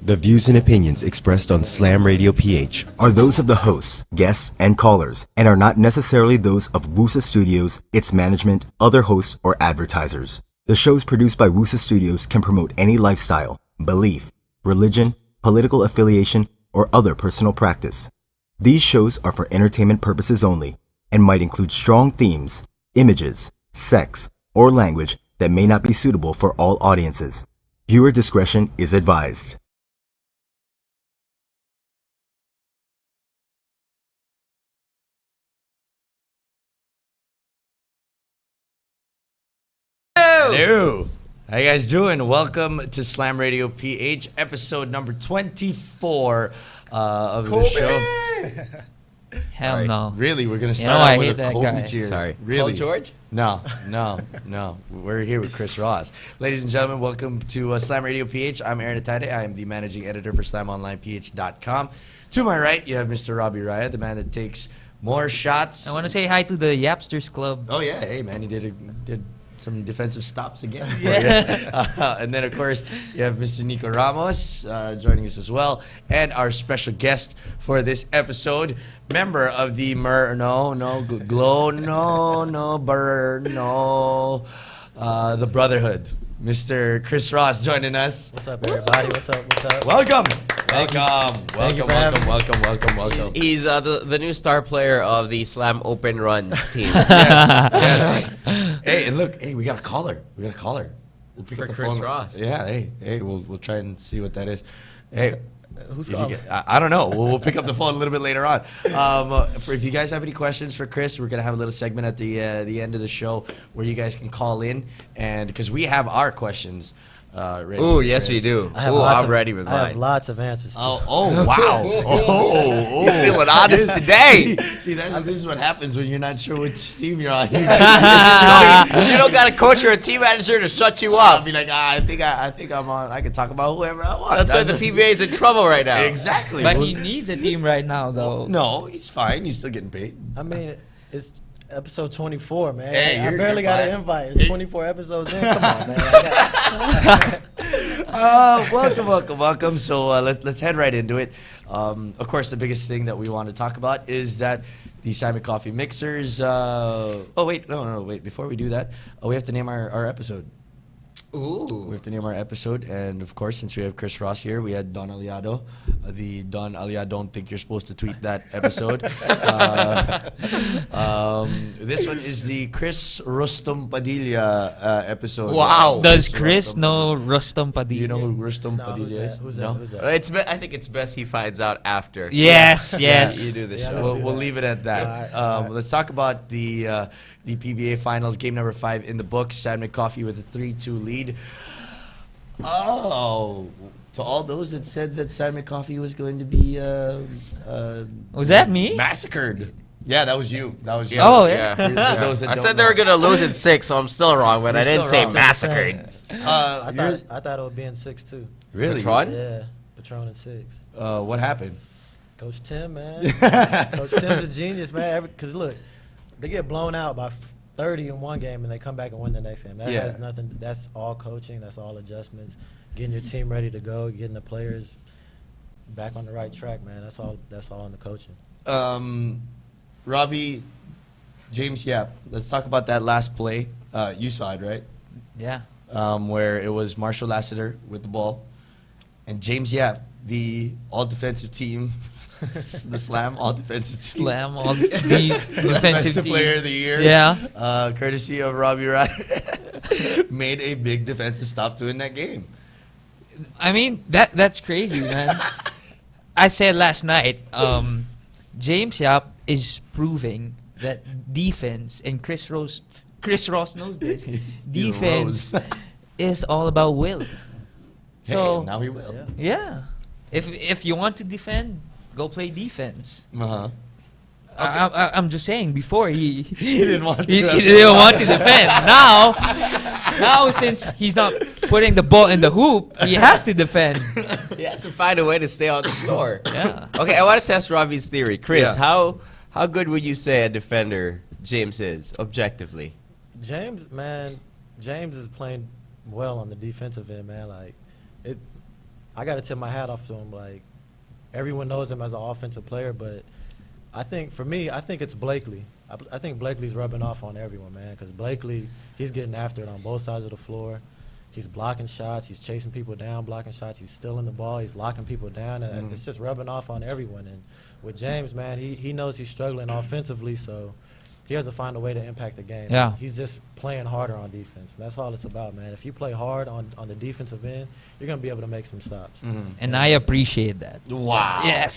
The views and opinions expressed on Slam Radio PH are those of the hosts, guests, and callers, and are not necessarily those of Wusa Studios, its management, other hosts, or advertisers. The shows produced by Wusa Studios can promote any lifestyle, belief, religion, political affiliation, or other personal practice. These shows are for entertainment purposes only and might include strong themes, images, sex, or language that may not be suitable for all audiences. Viewer discretion is advised. Hello. How you guys doing? Welcome to Slam Radio PH, episode number 24 of the show. Hell no. Really, we're gonna You start know, I out with hate a that Kobe guy. cheer. Sorry. Really? Paul George? No. We're here with Chris Ross. Ladies and gentlemen, welcome to Slam Radio PH. I'm Aaron Atayde. I am the managing editor for SlamOnlinePH.com. To my right, you have Mr. Robi Raya, the man that takes more shots. I want to say hi to the Yapsters Club. Oh yeah, hey man, he did some defensive stops again. Yeah. And then of course you have Mr. Nikko Ramos joining us as well, and our special guest for this episode, member of the the Brotherhood, Mr. Chris Ross joining us. What's up, everybody? What's up? Welcome. He's the new star player of the Slam Open Runs team. Yes. Hey, and look, we got a caller. We'll pick For up the Chris phone. Ross. Yeah, hey, we'll try and see what that is. Hey, Who's if you calling? I don't know. We'll pick up the phone a little bit later on. If you guys have any questions for Chris, we're gonna have a little segment at the end of the show where you guys can call in, and because we have our questions ready. Ooh, for yes, Chris. we do. I have Ooh, lots I'm of- ready with I have mine. lots of answers. Too. Oh wow! He's feeling honest today. See, this is what happens when you're not sure which team you're on. You don't got a coach or a team manager to shut you I'll up. be like, I think I'm on. I can talk about whoever I want. That's why the PBA is in trouble right now. Exactly. But he needs a team right now, though. No, he's fine. He's still getting paid. I mean, it's episode 24, man. Hey, I you're barely got fine. an invite. It's 24 episodes in. Come on, man. Welcome. So let's head right into it. Of course, the biggest thing that we want to talk about is that the Simon Coffee mixers. Wait. Before we do that, we have to name our episode. We Ooh. have to name our episode, and of course, since we have Chris Ross here, we had Don Aliado, the Don Aliado Don't Think You're Supposed to Tweet That episode. This one is the ChrisRosstumPadilla episode. Wow. Does Chris Chris know Rustum Do you know Padilla? who Rustum No, Padilla is? Who's No? that? I think it's best he finds out after. Yes. You do the Yeah, show. We'll leave it at that. All right. Let's talk about the PBA Finals, game number 5 in the books. San Coffee with a 3-2 lead. Oh, to all those that said that San Coffee was going to be Was that me? massacred. Yeah, that was you. Oh, yeah. For those that I don't said they were know. gonna lose in 6, so I'm still wrong, but You're I didn't still say wrong. massacred. I thought it would be in 6 too. Really? Patron? Yeah, Patron in 6. What happened? Coach Tim, man. Coach Tim's a genius, man. Because look, they get blown out by 30 in one game and they come back and win the next game. That Yeah. has nothing. That's all coaching. That's all adjustments. Getting your team ready to go. Getting the players back on the right track, man. That's all in the coaching. Robbie, James Yap. Let's talk about that last play. You saw it, right? Yeah. Where it was Marshall Lassiter with the ball, and James Yap, the all-defensive team, the Slam all-defensive team. Slam all the defensive team. player of the year. Yeah. Courtesy of Robi Raya, made a big defensive stop to win that game. I mean, that's crazy, man. I said last night, James Yap is proving that defense, and Chris Ross knows this, defense is all about will. So, Hey, now he will. Yeah. yeah. If you want to defend, go play defense. Uh-huh. I'm just saying, before he didn't want to he defend. didn't want to defend. Now since he's not putting the ball in the hoop, he has to defend. He has to find a way to stay on the floor. Yeah. Okay, I want to test Robbie's theory. Chris, Yeah. how good would you say a defender James is, objectively? James is playing well on the defensive end, man. Like, I got to tip my hat off to him. Like, everyone knows him as an offensive player, but I think, for me, I think it's Blakely. I think Blakely's rubbing off on everyone, man, because Blakely, he's getting after it on both sides of the floor. He's blocking shots. He's chasing people down, blocking shots. He's stealing the ball. He's locking people down. And it's just rubbing off on everyone. And with James, man, he knows he's struggling offensively, so he has to find a way to impact the game. Yeah. He's just playing harder on defense. And that's all it's about, man. If you play hard on the defensive end, you're going to be able to make some stops. And I appreciate that. Wow. Yes.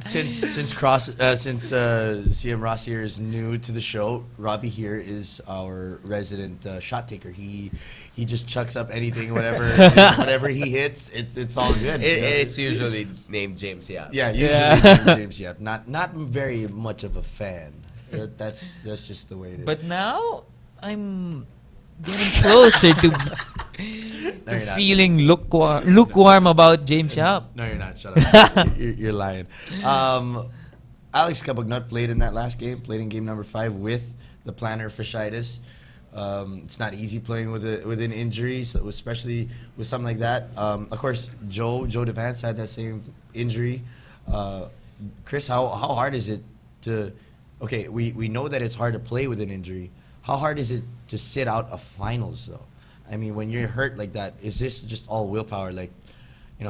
Since CM Ross here is new to the show, Robbie here is our resident shot taker. He just chucks up anything, whatever he hits, it's all good. It's usually named James Yap. Yeah, usually James Yap. Not very much of a fan. That's just the way it is. But now I'm getting closer to you're not. feeling lukewarm about James Yap. No, you're not. Shut up. you're lying. Alex Cabagnot played in that last game. Played in game number 5 with the plantar fasciitis. It's not easy playing with an injury, so especially with something like that. Of course, Joe Devance had that same injury. Chris, how hard is it to? Okay, we know that it's hard to play with an injury. How hard is it to sit out a finals, though? I mean, when you're hurt like that, is this just all willpower? Like,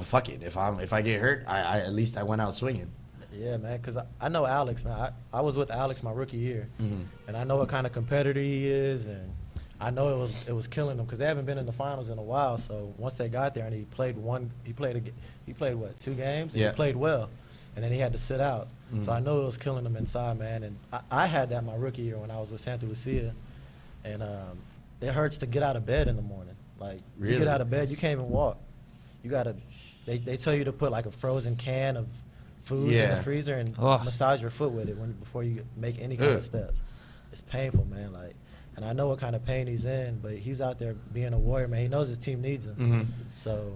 fuck it. If I get hurt, I at least I went out swinging. Yeah, man, because I know Alex, man. I was with Alex my rookie year, and I know what kind of competitor he is, and I know it was killing him because they haven't been in the finals in a while. So once they got there and he played 2 games, and he played well, and then he had to sit out. So I know it was killing him inside, man. And I had that my rookie year when I was with Santa Lucia, and it hurts to get out of bed in the morning. Like, really? You get out of bed, you can't even walk. You gotta. They tell you to put like a frozen can of food in the freezer and massage your foot with it before you make any kind of steps. It's painful, man. Like, and I know what kind of pain he's in, but he's out there being a warrior, man. He knows his team needs him. So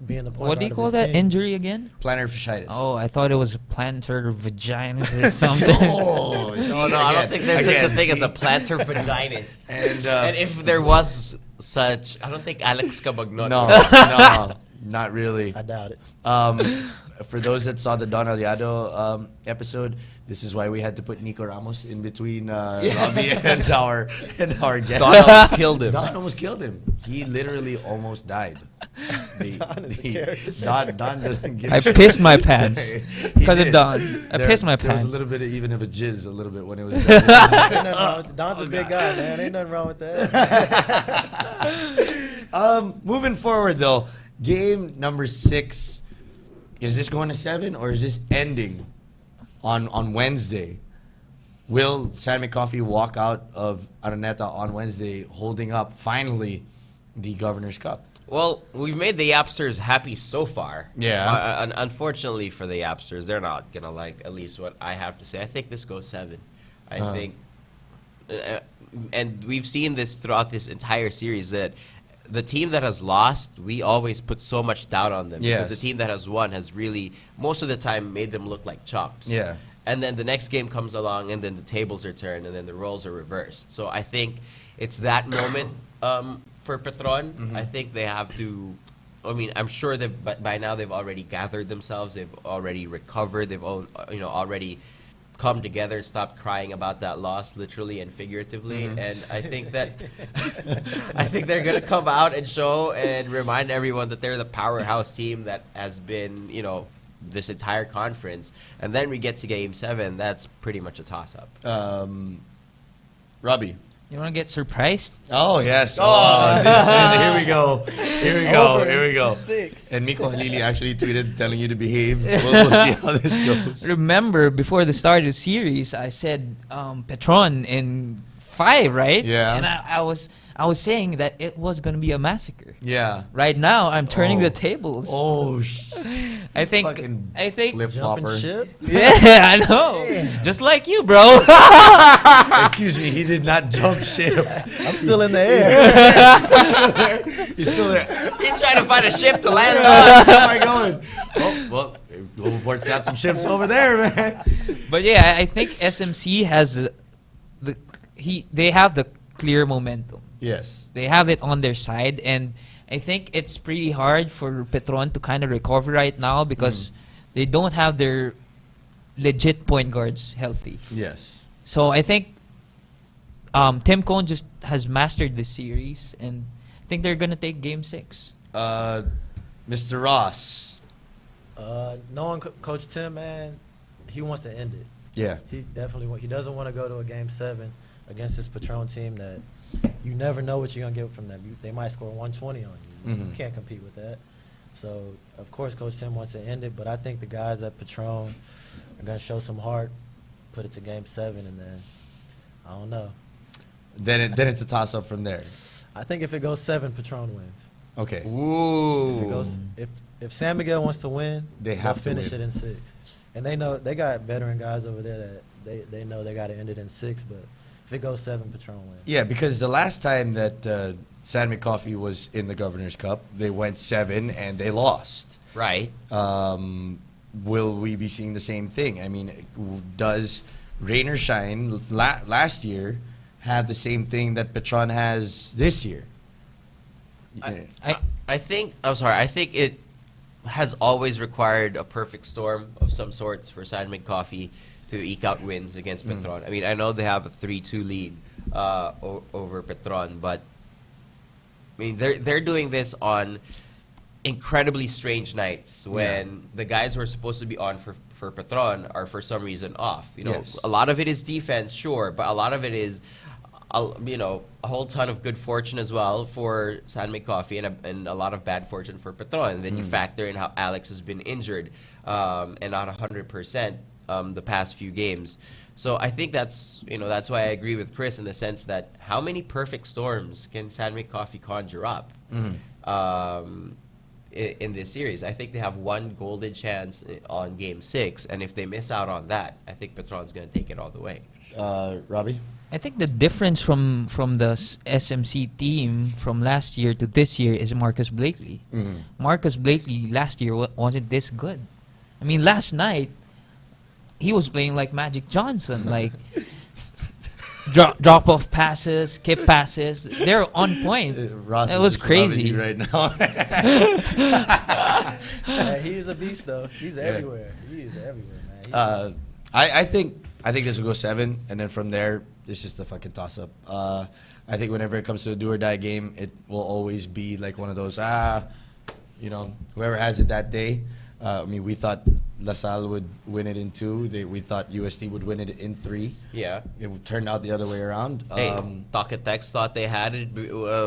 being the point What do you guard of call his that team- injury again? Plantar fasciitis. Oh, I thought it was plantar vaginas or something. Oh, No, I don't think there's such a thing as a plantar vaginas. And if there was such, I don't think Alex Cabagnot. no, not really. I doubt it. For those that saw the Don Aliado episode, this is why we had to put Nikko Ramos in between Robbie and our guest. Don almost killed him. Don almost killed him. He literally almost died. Don doesn't give I a shit. pissed my pants He because of did. Don. I pissed my There was pants. a little bit of even of a jizz, a little bit when it was done. Don's a big guy, man. Ain't nothing wrong with that. Moving forward, though, game number 6. Is this going to 7 or is this ending on Wednesday? Will Sam McCoffey walk out of Araneta on Wednesday holding up, finally, the Governor's Cup? Well, we've made the Yapsters happy so far. Yeah. Unfortunately for the Yapsters, they're not going to like at least what I have to say. I think this goes 7. I think, and we've seen this throughout this entire series, that the team that has lost, we always put so much doubt on them. Yes. Because the team that has won has really, most of the time, made them look like chumps. Yeah. And then the next game comes along, and then the tables are turned, and then the roles are reversed. So I think it's that moment for Petron. I think they have to. I mean, I'm sure that by now they've already gathered themselves. They've already recovered. They've already come together, stopped crying about that loss, literally and figuratively. And I think that they're gonna come out and show and remind everyone that they're the powerhouse team that has been, this entire conference. And then we get to game 7. That's pretty much a toss-up. Robbie. You want to get surprised? Oh, yes. Here we go. Here we go. 6. And Miko Halili actually tweeted telling you to behave. We'll see how this goes. Remember, before the start of the series, I said Petron in 5, right? Yeah. And I was saying that it was going to be a massacre. Yeah. Right now, I'm turning the tables. Oh, I think flip-flopper. Jumping ship? Yeah, I know. Just like you, bro. Excuse me, he did not jump ship. I'm still in the air. He's still there. He's trying to find a ship to land on. Where am I going? Oh, well, Globalport's got some ships over there, man. But yeah, I think SMC has they have the clear momentum. Yes. They have it on their side, and I think it's pretty hard for Petron to kind of recover right now because they don't have their legit point guards healthy. Yes. So I think Tim Cone just has mastered this series, and I think they're gonna take Game 6. Mr. Ross. Knowing Coach Tim, man, he wants to end it. Yeah. He definitely he doesn't want to go to a Game 7 against this Patron team that you never know what you're going to get from them. They might score 120 on you. You can't compete with that. So, of course, Coach Tim wants to end it, but I think the guys at Patron are going to show some heart, put it to Game 7, and then, I don't know. Then it's a toss-up from there. I think if it goes 7, Patron wins. Okay. If it goes, if San Miguel wants to win, They have to finish win. it in 6. And they know they got veteran guys over there that they know they got to end it in 6, but if it goes 7, Patron wins. Yeah, because the last time that San McCoffey was in the Governor's Cup, they went 7 and they lost. Right. Will we be seeing the same thing? I mean, does Rain or Shine last year have the same thing that Petron has this year? I think it has always required a perfect storm of some sorts for San McCoffey to eke out wins against Petron. I mean, I know they have a 3-2 lead over Petron, but I mean they're doing this on incredibly strange nights when the guys who are supposed to be on for Petron are for some reason off. You know, Yes. a lot of it is defense, sure, but a lot of it is a whole ton of good fortune as well for San McCoffey and a lot of bad fortune for Petron. And then you factor in how Alex has been injured and not 100% the past few games. So I think that's why I agree with Chris in the sense that how many perfect storms can San McCoffey conjure up in this series? I think they have one golden chance on Game 6, and if they miss out on that, I think Petron's going to take it all the way. Robbie? I think the difference from the SMC team from last year to this year is Marcus Blakely. Marcus Blakely last year wasn't this good. I mean, last night he was playing like Magic Johnson, like drop off passes, kip passes. They're on point. Ross It is was just loving crazy. you right now. Yeah, he is a beast, though. He's everywhere. He is everywhere, man. I think this will go 7, and then from there, it's just a fucking toss-up. I think whenever it comes to a do-or-die game, it will always be like one of those, whoever has it that day. I mean, we thought La Salle would win it in 2. We thought UST would win it in 3. Yeah. It turned out the other way around. Hey, Talkatex thought they had it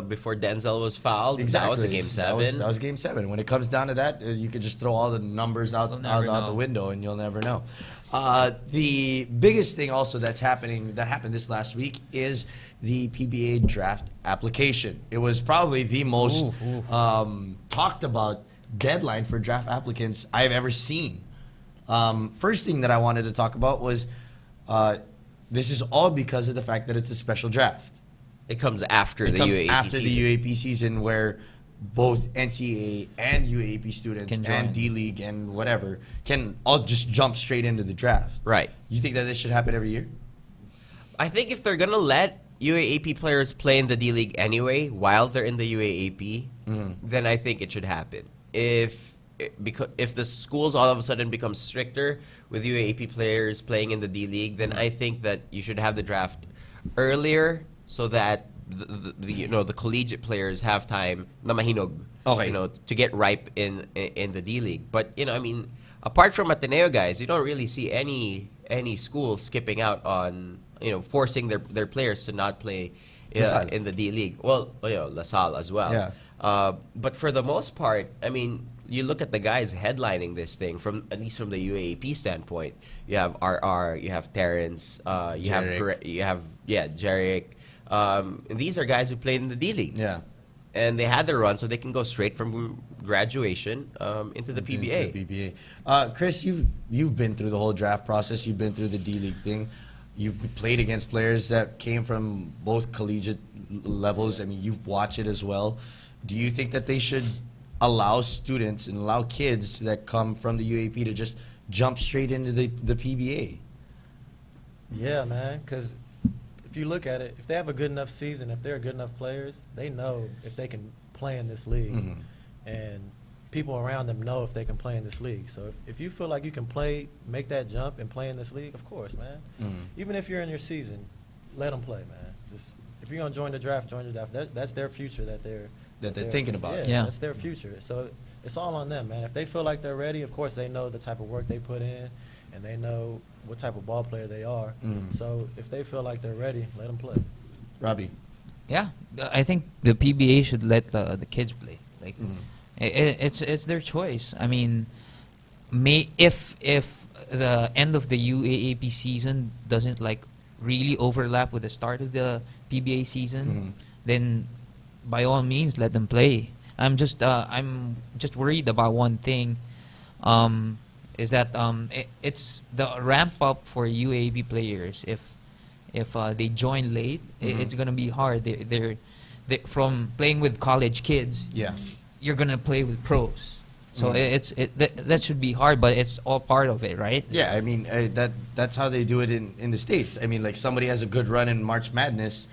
before Denzel was fouled. Exactly. That was a Game 7. That was Game 7. When it comes down to that, you could just throw all the numbers out the window, and you'll never know. The biggest thing also that happened this last week is the PBA Draft application. It was probably the most talked about deadline for draft applicants I've ever seen. First thing that I wanted to talk about was this is all because of the fact that it's a special draft. It comes after It the comes UAAP after season. the UAP season, where both NCAA and UAP students Can join. and D-League and whatever can all just jump straight into the draft. Right. You think that this should happen every year? I think if they're going to let UAAP players play in the D-League anyway while they're in the UAAP, then I think it should happen. If the schools all of a sudden become stricter with UAAP players playing in the D-League, then I think that you should have the draft earlier so that the collegiate players have time na mahinog, to get ripe in the D-League. But apart from Ateneo guys, you don't really see any school skipping out on forcing their players to not play in the D-League. Well, La Salle as well. Yeah. But for the most part, you look at the guys headlining this thing at least from the UAAP standpoint. You have RR, you have Terrence, you have Jarek. These are guys who played in the D-League. Yeah. And they had their run, so they can go straight from graduation into the PBA. Into the PBA. Chris, you've been through the whole draft process. You've been through the D-League thing. You've played against players that came from both collegiate levels. I mean, you watch it as well. Do you think that they should allow students and allow kids that come from the UAP to just jump straight into the PBA? Yeah, man, because if you look at it, if they have a good enough season, if they're good enough players, they know if they can play in this league, and people around them know if they can play in this league. So if you feel like you can play, make that jump and play in this league, of course, man. Even if you're in your season, let them play, man. Just if you're gonna join the draft, join the draft. That's their future that they're thinking about. Yeah. That's their future. So it's all on them, man. If they feel like they're ready, of course they know the type of work they put in, and they know what type of ball player they are. So if they feel like they're ready, let them play. Robbie. Yeah, I think the PBA should let the kids play. Like, it's their choice. I mean, if the end of the UAAP season doesn't like really overlap with the start of the PBA season, then by all means let them play. I'm just worried about one thing. Is that it's the ramp up for UAAP players. If they join late, it's gonna be hard. They're from playing with college kids. Yeah. You're gonna play with pros, so that should be hard. But it's all part of it, right? Yeah, I mean that's how they do it in the States. I mean, like somebody has a good run in March Madness,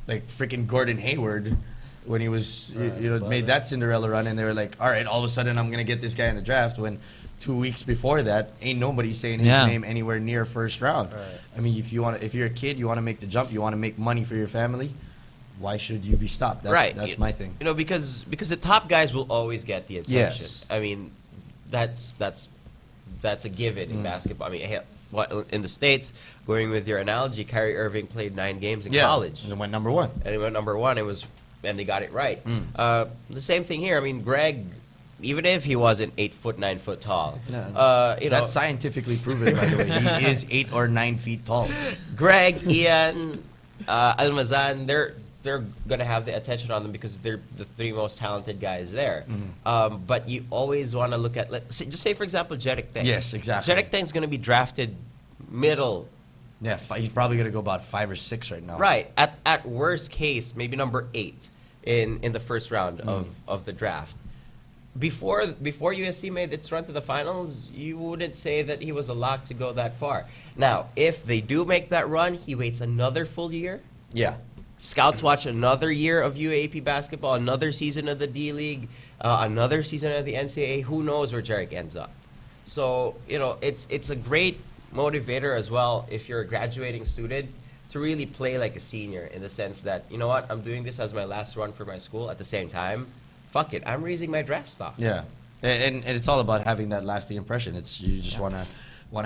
like freaking Gordon Hayward, when he was made that Cinderella run, and they were like, all right, all of a sudden I'm gonna get this guy in the draft. When 2 weeks before that, ain't nobody saying his name anywhere near first round. Right. I mean, if you're a kid, you want to make the jump, you want to make money for your family. Why should you be stopped? That's my thing. You know, because the top guys will always get the attention. Yes. I mean, that's a given in basketball. I mean, in the States, going with your analogy, Kyrie Irving played 9 games in college. And then went number 1. And he went number 1. And they got it right. The same thing here. I mean, Greg, even if he wasn't 8 foot, 9 foot tall, That's scientifically proven, by the way. He is 8 or 9 feet tall. Greg, Ian, Almazan, they're gonna have the attention on them because they're the 3 most talented guys there. But you always want to look at, just say for example, Jerick Teng. Yes, exactly. Jerick Teng's gonna be drafted middle. Yeah, he's probably gonna go about 5 or 6 right now. Right. At worst case, maybe number 8 in the first round of the draft. Before USC made its run to the finals, you wouldn't say that he was a lock to go that far. Now, if they do make that run, he waits another full year. Yeah. Scouts watch another year of UAAP basketball, another season of the D-League, another season of the NCAA. Who knows where Jerick ends up? So, it's a great motivator as well if you're a graduating student to really play like a senior, in the sense that, you know what, I'm doing this as my last run for my school. At the same time, fuck it, I'm raising my draft stock. Yeah. And it's all about having that lasting impression. You just want to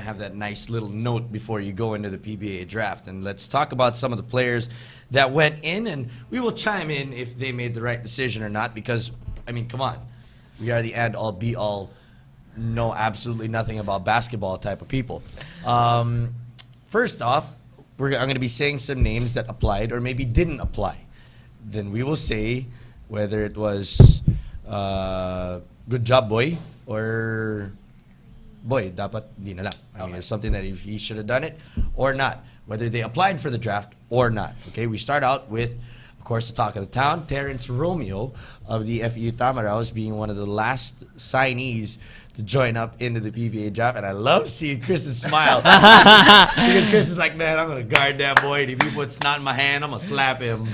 have that nice little note before you go into the PBA draft. And let's talk about some of the players that went in, and we will chime in if they made the right decision or not, because, I mean, come on. We are the end-all, be-all, know absolutely nothing about basketball type of people. First off, I'm going to be saying some names that applied or maybe didn't apply. Then we will say whether it was good job, boy, or boy, dapat di na lang. I mean, it's something that he should have done it or not. Whether they applied for the draft or not. Okay, we start out with, of course, the talk of the town, Terrence Romeo of the FEU Tamaraos, being one of the last signees to join up into the PBA draft. And I love seeing Chris's smile. Because Chris is like, man, I'm going to guard that boy. And if he puts snot in my hand, I'm going to slap him.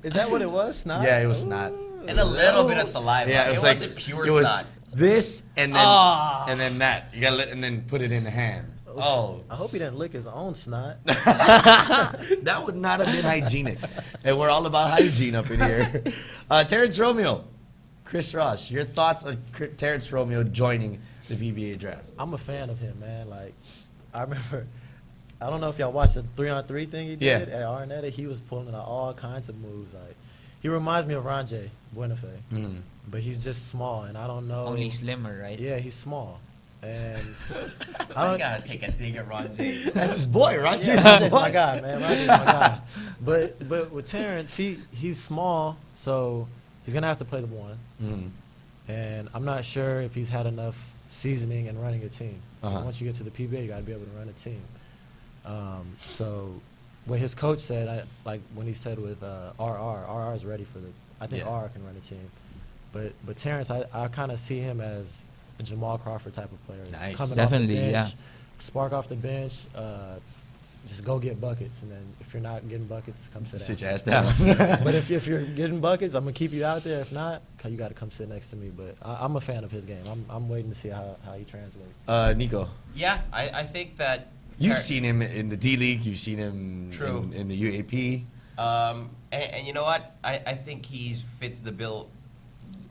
Is that what it was? Snot? Yeah, it was snot. And a little bit of saliva. Yeah, it like, wasn't pure it was snot. this and then that. You gotta and then put it in the hand. Oh, I hope he didn't lick his own snot. that would not have been hygienic. And we're all about hygiene up in here. Terrence Romeo, Chris Ross, your thoughts on Terrence Romeo joining the PBA draft? I'm a fan of him, man. Like, I remember, I don't know if y'all watched the 3-on-3 thing he did at Arnetta. He was pulling out all kinds of moves. Like, he reminds me of Ronjay Buenafe, but he's just small, and I don't know. Only slimmer, right? Yeah, he's small. And I don't gotta take a dig at Ronjay. That's his boy, right? Yeah, Ronjay's my guy, man. Ronjay's my guy. But with Terrence, he's small, so he's gonna have to play the 1. And I'm not sure if he's had enough seasoning in running a team. Once you get to the PBA, you gotta be able to run a team. So what his coach said, like when he said with RR is ready for I think RR can run a team. But Terrence, I kind of see him as a Jamal Crawford type of player. Nice. Coming Definitely, off the bench, yeah. spark off the bench, just go get buckets, and then if you're not getting buckets, come sit Sit down. your ass down. But if you're getting buckets, I'm gonna keep you out there. If not, you got to come sit next to me. But I'm a fan of his game. I'm waiting to see how he translates. Nico, Yeah, I think that you've seen him in the D League. You've seen him True. in the UAP. And you know what? I think he fits the bill,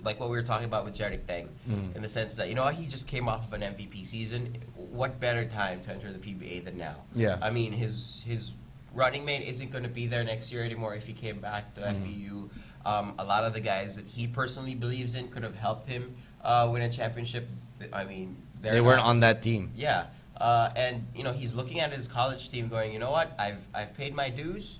like what we were talking about with Jarek Tang, in the sense that, you know what, he just came off of an MVP season. What better time to enter the PBA than now? Yeah. I mean, his running mate isn't going to be there next year anymore if he came back to FEU. A lot of the guys that he personally believes in could have helped him win a championship. I mean, They weren't on that team. Yeah, and you know, he's looking at his college team, going, you know what? I've paid my dues.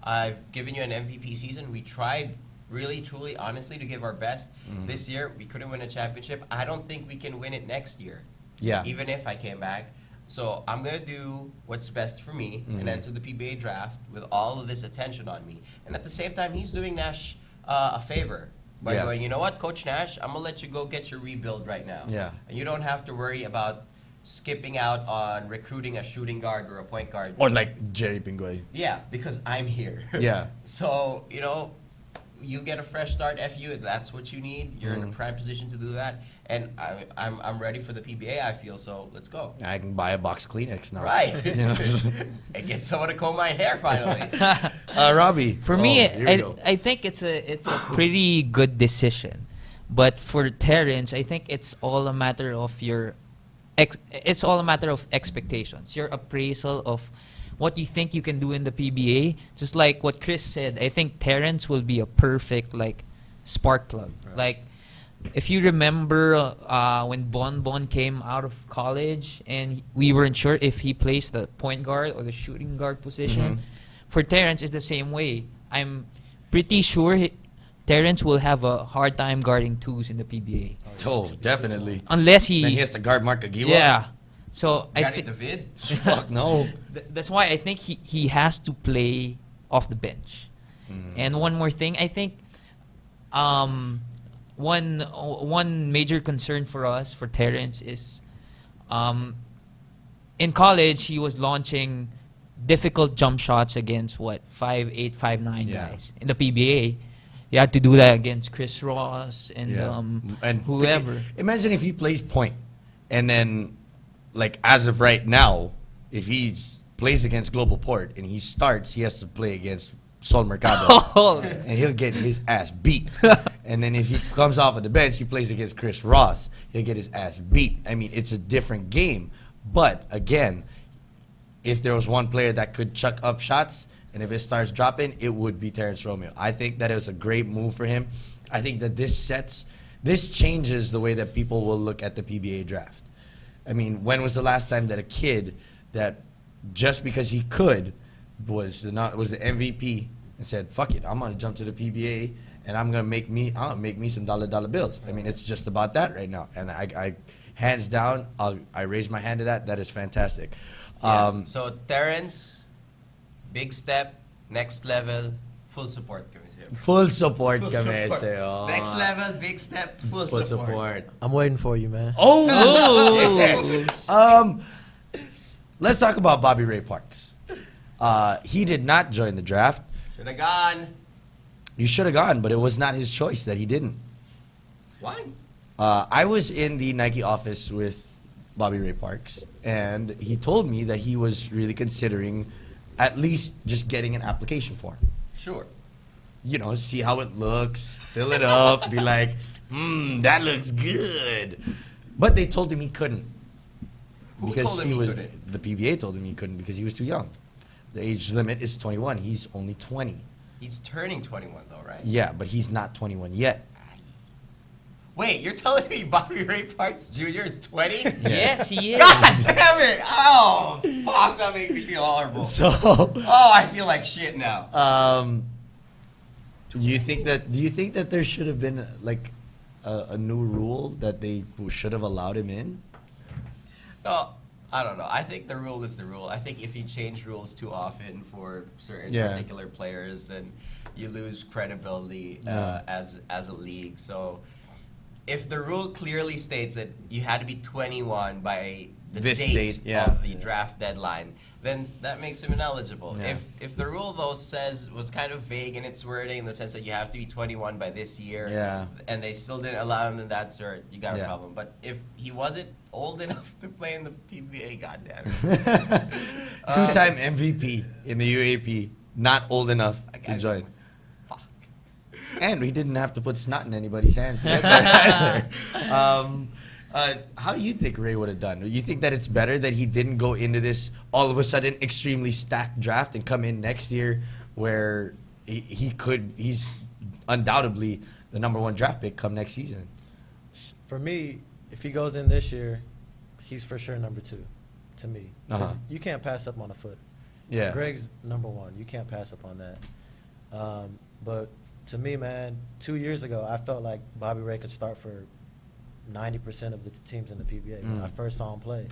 I've given you an MVP season. We tried really, truly, honestly to give our best. This year, we couldn't win a championship. I don't think we can win it next year. Yeah. Even if I came back. So I'm gonna do what's best for me and enter the PBA draft with all of this attention on me. And at the same time, he's doing Nash a favor by Yeah. going, you know what, Coach Nash, I'm gonna let you go get your rebuild right now. Yeah. And you don't have to worry about skipping out on recruiting a shooting guard or a point guard. Or like Jerry Pingoy. Yeah, because I'm here. Yeah. So, you know, you get a fresh start, FU, if that's what you need. You're in a prime position to do that. And I'm ready for the PBA, I feel, so let's go. I can buy a box of Kleenex now. Right. You know? And get someone to comb my hair finally. Robbie. For me, here we go. I think it's a pretty good decision, but for Terrence, I think it's all a matter of it's all a matter of expectations, your appraisal of what you think you can do in the PBA. Just like what Chris said, I think Terrence will be a perfect spark plug. Right. Like, if you remember when Bon came out of college and we weren't sure if he plays the point guard or the shooting guard position, for Terrence it's the same way. I'm pretty sure Terrence will have a hard time guarding twos in the PBA. Oh, definitely. Unless Then he has to guard Mark Aguilar. yeah. So I Got it, think David? Fuck no. that's why I think he has to play off the bench. And one more thing, I think one major concern for us, for Terrence, is in college he was launching difficult jump shots against 5'8", 5'9" Yeah. guys. In the PBA, you had to do that against Chris Ross and And whoever. Imagine if he plays point, and then, like, as of right now, if he plays against Global Port and he starts, he has to play against Sol Mercado, Oh. and he'll get his ass beat. And then if he comes off of the bench, he plays against Chris Ross, he'll get his ass beat. I mean, it's a different game. But again, if there was one player that could chuck up shots, and if it starts dropping, it would be Terrence Romeo. I think that it was a great move for him. I think that this changes the way that people will look at the PBA draft. I mean, when was the last time that a kid that just because he could was the MVP and said, "Fuck it, I'm gonna jump to the PBA and I'm gonna make me some dollar bills." I mean, it's just about that right now, and I hands down, I raise my hand to that. That is fantastic. Yeah. So Terrence, big step, next level, full support. Full support Full kami support. sa'yo. Next level, big step, full Full support. support. I'm waiting for you, man. Oh! Let's talk about Bobby Ray Parks. He did not join the draft. Should have gone. You should have gone, but it was not his choice that he didn't. Why? I was in the Nike office with Bobby Ray Parks, and he told me that he was really considering at least just getting an application form. Sure. You know, see how it looks, fill it up, be like, that looks good. But they told him he couldn't. Who told him he couldn't? The PBA told him he couldn't because he was too young. The age limit is 21. He's only 20. He's turning 21 though, right? Yeah, but he's not 21 yet. Wait, you're telling me Bobby Ray Parks Jr. is 20? Yes, he is. God damn it! Oh, fuck, that made me feel horrible. So, Oh, I feel like shit now. do you think that there should have been like a new rule that they should have allowed him in? No, I don't know. I think the rule is the rule. I think if you change rules too often for certain Yeah. particular players, then you lose credibility Yeah. as a league. So if the rule clearly states that you had to be 21 by the This date, date, yeah. of the draft deadline, then that makes him ineligible. Yeah. If the rule though was kind of vague in its wording in the sense that you have to be 21 by this year, Yeah. and they still didn't allow him in that cert, you got a Yeah. problem. But if he wasn't old enough to play in the PBA, goddamn. Two-time MVP in the UAP, not old enough to join. Fuck. And we didn't have to put snot in anybody's hands to get there either. How do you think Ray would have done? You think that it's better that he didn't go into this all of a sudden extremely stacked draft and come in next year where he's undoubtedly the #1 draft pick come next season? For me, if he goes in this year, he's for sure number 2 to me. 'Cause Uh-huh. you can't pass up on a foot. Yeah. Greg's number 1. You can't pass up on that. But to me, man, 2 years ago, I felt like Bobby Ray could start for 90% of the teams in the PBA when I first saw him play.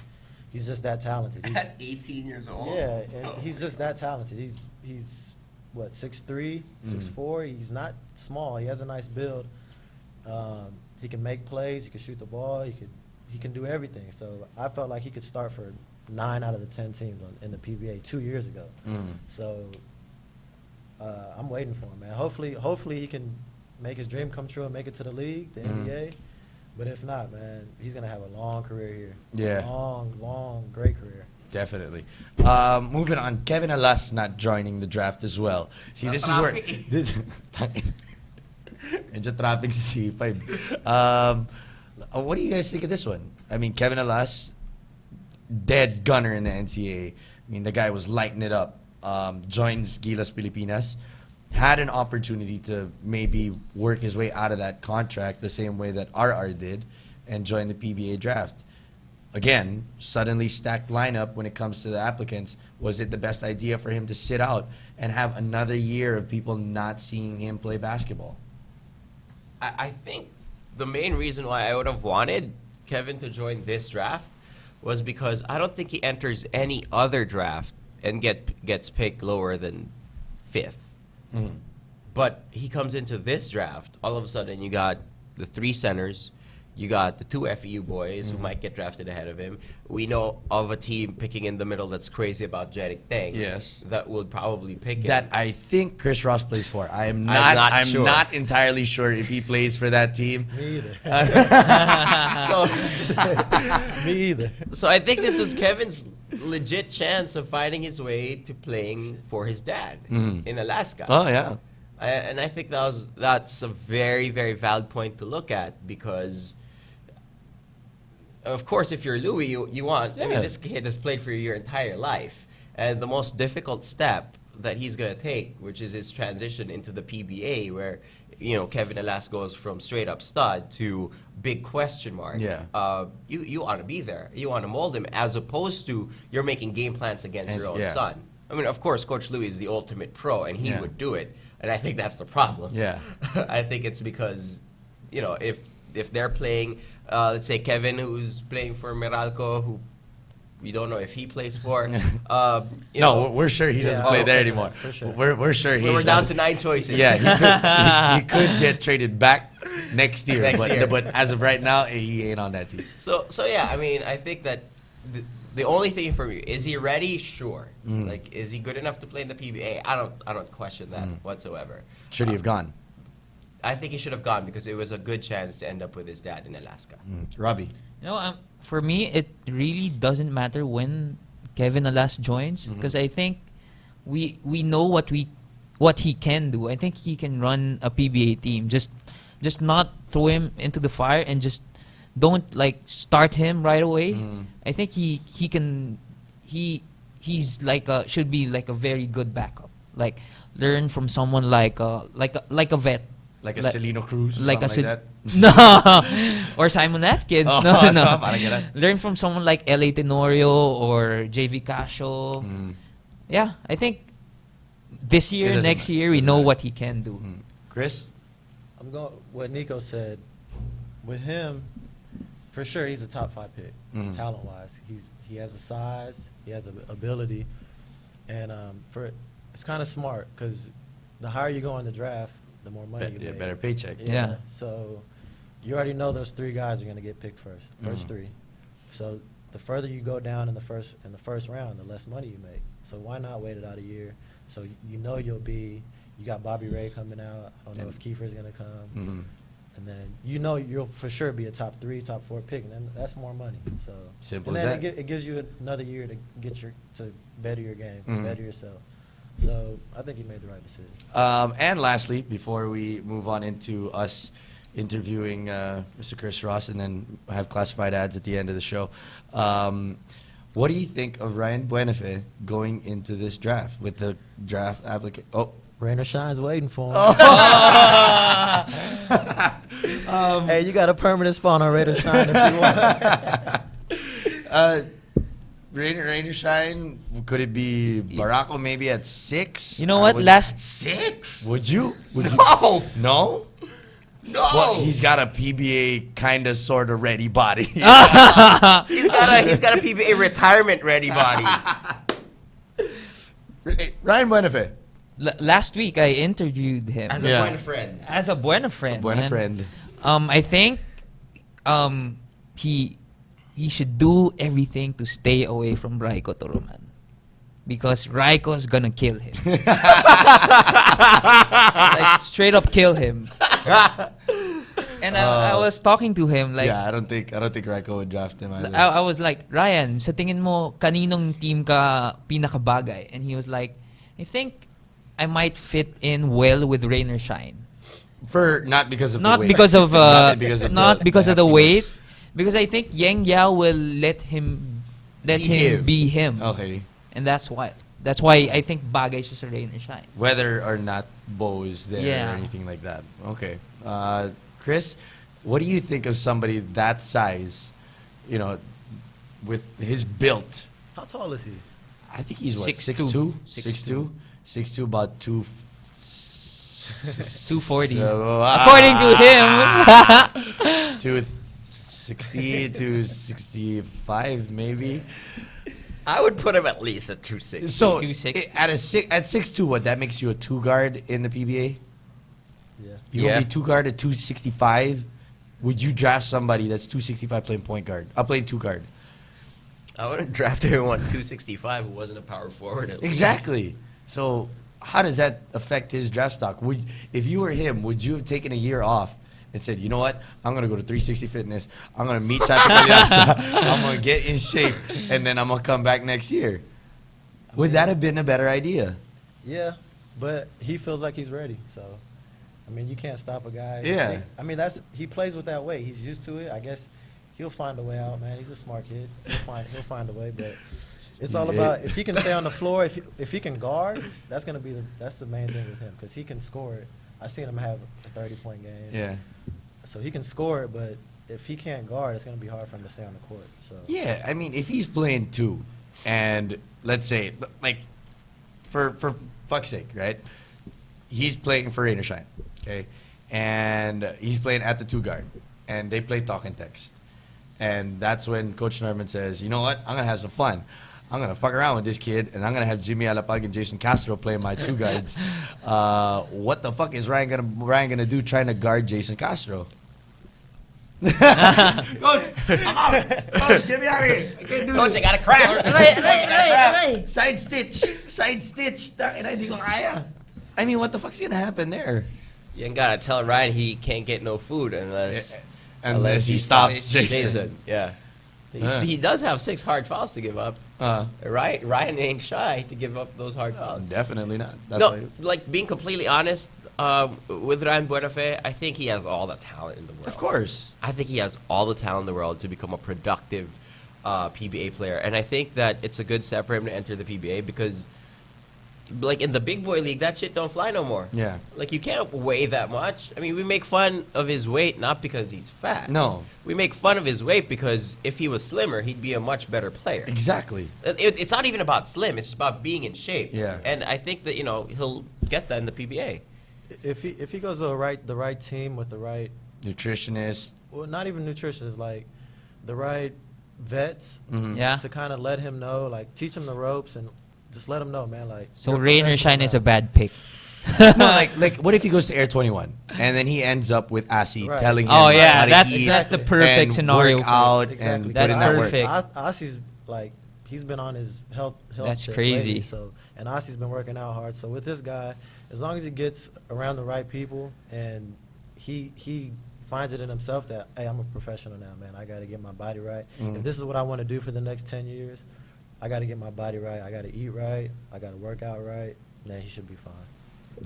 He's just that talented. At 18 years old? Yeah, and he's just that talented. He's what, 6'3", 6'4". He's not small. He has a nice build. He can make plays. He can shoot the ball. He can do everything. So I felt like he could start for 9 out of the 10 teams in the PBA 2 years ago. So I'm waiting for him, man. Hopefully he can make his dream come true and make it to the league, the NBA. But if not, man, he's gonna have a long career here. Yeah. Long, great career. Definitely. Moving on, Kevin Alas not joining the draft as well. See, this is where... Medyo traffic sa C5. What do you guys think of this one? I mean, Kevin Alas, dead gunner in the NCAA. I mean, the guy was lighting it up. Joins Gilas Pilipinas. Had an opportunity to maybe work his way out of that contract the same way that RR did and join the PBA draft. Again, suddenly stacked lineup when it comes to the applicants. Was it the best idea for him to sit out and have another year of people not seeing him play basketball? I think the main reason why I would have wanted Kevin to join this draft was because I don't think he enters any other draft and gets picked lower than 5th. But he comes into this draft, all of a sudden you got the 3 centers, you got the 2 FEU boys who might get drafted ahead of him. We know of a team picking in the middle that's crazy about Jerick Teng. Yes. That would probably pick him. That I think Chris Ross plays for. I'm not sure. not entirely sure if he plays for that team. Me either. So, Me either. so I think this was Kevin's legit chance of finding his way to playing for his dad in Alaska. Oh yeah. And I think that's a very, very valid point to look at because, of course, if you're Louis, you want. I mean, Yeah. this kid has played for you your entire life, and the most difficult step that he's gonna take, which is his transition into the PBA, where Kevin Alas goes from straight up stud to big question mark. Yeah. You want to be there. You want to mold him, as opposed to you're making game plans against your own Yeah. son. I mean, of course, Coach Louis is the ultimate pro, and he Yeah. would do it. And I think that's the problem. Yeah. I think it's because, if they're playing, let's say Kevin, who's playing for Meralco, who we don't know if he plays for. No, we're sure he doesn't Yeah. play there Okay, anymore. for sure. We're sure So we're he's down to 9 choices. Yeah, he could get traded back next year. Next year. But as of right now, he ain't on that team. So yeah, I mean, I think that the only thing for me, is he ready? Sure. Like, is he good enough to play in the PBA? I don't question that whatsoever. Should he have gone? I think he should have gone because it was a good chance to end up with his dad in Alaska. Robbie. For me, it really doesn't matter when Kevin Alas joins because I think we know what he can do. I think he can run a PBA team. Just not throw him into the fire and just don't start him right away. I think he can. He's should be a very good backup. Like learn from someone like a vet. Like a Celino Cruz or Like something a like that? No, or Simon Atkins. Oh, no. parang ganun. Learn from someone like L.A. Tenorio or J.V. Casio. Yeah, I think this year, doesn't next matter. year, we Doesn't know matter. what he can do. Chris? I'm going what Nikko said. With him, for sure, he's a top 5 pick, talent-wise. He has a size, he has an ability, and it's kind of smart because the higher you go in the draft, the more money you make. Better paycheck. Yeah. So you already know those 3 guys are going to get picked first Mm-hmm. 3. So the further you go down in the first round, the less money you make. So why not wait it out a year? So you know you got Bobby Ray coming out. I don't know if Kiefer's going to come. Mm-hmm. And then you know you'll for sure be a top 3, top 4 pick, and then that's more money. So Simple and as then that. it gives you another year to to better your game, Mhm. better yourself. So I think he made the right decision. And lastly, before we move on into us interviewing Mr. Chris Ross and then have classified ads at the end of the show, what do you think of Ryan Buenafe going into this draft with the draft application? Oh. Rain or shine's waiting for him. Hey, you got a permanent spot on Rain or Shine if you want. Rain or shine? Could it be Barako maybe at 6? You know what? Last 6? Would you? No. No? No. Well, he's got a PBA kind of sort of ready body. He's got a PBA retirement ready body. Ryan Buenafe. last week I interviewed him As a Yeah. buena friend. as a buena friend. Buena man. friend. I think he should do everything to stay away from Raiko Turuman. Because Raiko's gonna kill him. Like, straight up kill him. And I was talking to him like, Yeah, I don't think Raiko would draft him either. I was like, Ryan, sa tingin mo, kaninong team ka pinakabagay? And he was like, I think I might fit in well with Rain or Shine. Not because of Not the weight. because of Not because of not the because of the heftiness. weight, because I think Yang Yao will let him Be him. be him, Okay. and that's why I think bagay siya sa Rain or Shine. Whether or not Bo is there Yeah. or anything like that. Okay. Chris, what do you think of somebody that size, with his built? How tall is he? I think he's what, 6'2". 6'2"? 6'2", about 240. According According to him. 260 to 65 maybe. I would put him at least at 260. So 260. at 6'2", what, that makes you a 2 guard in the PBA? Yeah. You Yeah. will be 2 guard at 265. Would you draft somebody that's 265 playing point guard? Playing 2 guard. I wouldn't draft everyone 265 who wasn't a power forward. At least. Exactly. So how does that affect his draft stock? If you were him, would you have taken a year off and said, you know what, I'm going to go to 360 Fitness, I'm going to meet Chapapalya, I'm going to get in shape, and then I'm going to come back next year? Would that have been a better idea? Yeah, but he feels like he's ready. So, I mean, you can't stop a guy. Yeah. I mean, he plays with that weight. He's used to it. I guess he'll find a way out, man. He's a smart kid. He'll find a way. But it's all about if he can stay on the floor. If he can guard, that's the main thing with him because he can score it. I seen him have a 30-point game. Yeah. So he can score it, but if he can't guard, it's going to be hard for him to stay on the court. So Yeah, I mean, if he's playing 2, and let's say, like, for fuck's sake, right? He's playing for Rain or Shine, okay? And he's playing at the 2 guard, and they play talk and text. And that's when Coach Norman says, you know what, I'm going to have some fun. I'm going to fuck around with this kid, and I'm going to have Jimmy Alapag and Jason Castro play my 2 guards. What the fuck is Ryan gonna do trying to guard Jason Castro? Coach, I'm out. Coach, get me out of here. I can't do Coach, this. I got a cramp. Side stitch. And I think, I mean, what the fuck's gonna happen there? You ain't gotta tell Ryan he can't get no food unless Unless he stops Jason. Yeah. He does have 6 hard fouls to give up. Ryan ain't shy to give up those hard fouls. Definitely not. That's No, why. like being completely honest, with Ryan Buenafe, I think he has all the talent in the world. Of course. I think he has all the talent in the world to become a productive PBA player. And I think that it's a good step for him to enter the PBA because, like, in the big boy league, that shit don't fly no more. Yeah. Like, you can't weigh that much. I mean, we make fun of his weight not because he's fat. No. We make fun of his weight because if he was slimmer, he'd be a much better player. Exactly. It's not even about slim. It's just about being in shape. Yeah. And I think that, he'll get that in the PBA. if he goes to the right team with the right, Nutritionist. well, not even nutritionists, like the right vets Mhm. Yeah. to kind of let him know, like teach him the ropes and just let him know, man. Like So you're a Rain or professional Shine is a now. bad pick. No, like what if he goes to Air 21 and then he ends up with Asi Right. telling him Oh yeah, how to that's eat the perfect and scenario. work for out it. and That's put in that work. perfect. Asi's like he's been on his health That's tip crazy. lately, so and Asi's been working out hard. So with this guy, as long as he gets around the right people and he finds it in himself that, hey, I'm a professional now, man. I got to get my body right. If this is what I want to do for the next 10 years, I got to get my body right. I got to eat right. I got to work out right. Then he should be fine.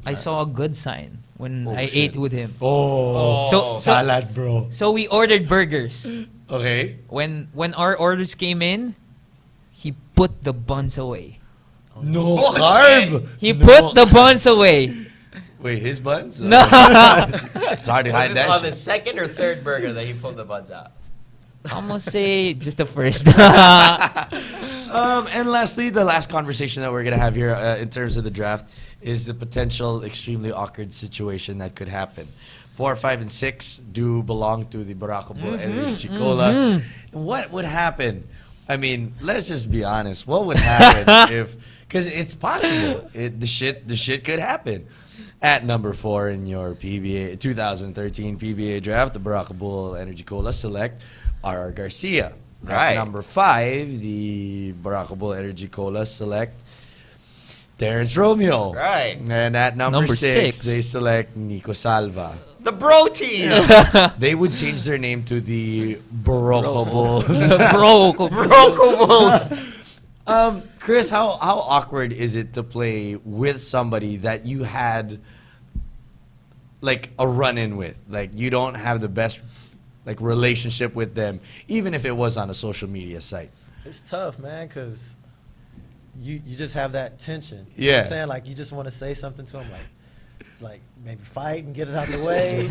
I saw a good sign when Oh, I shit. ate with him. Oh, So salad, bro. so we ordered burgers. Okay. When our orders came in, he put the buns away. No carb. He put the buns away. Wait, his buns? No. It's hard to Was hide this that on shit. the second or third burger that he pulled the buns out? I'm gonna say just the first. And lastly, the last conversation that we're going to have here in terms of the draft is the potential extremely awkward situation that could happen. 4, 5, and 6 do belong to the Baracabo and Chicola. What would happen? I mean, let's just be honest. What would happen if... Because it's possible. The shit could happen. At number 4 in your PBA 2013 PBA draft, the Baracabo Energy Cola select R.R. Garcia. Right. At number 5, the Baracabo Energy Cola select Terrence Romeo. Right. And at number Number 6, six. they select Nico Salva. The bro team. They would change their name to the Baracabo. Chris, how awkward is it to play with somebody that you had like a run-in with? Like you don't have the best like relationship with them, even if it was on a social media site. It's tough, man, because you just have that tension. You know Yeah. what I'm saying? Like, you just want to say something to him, like maybe fight and get it out the way,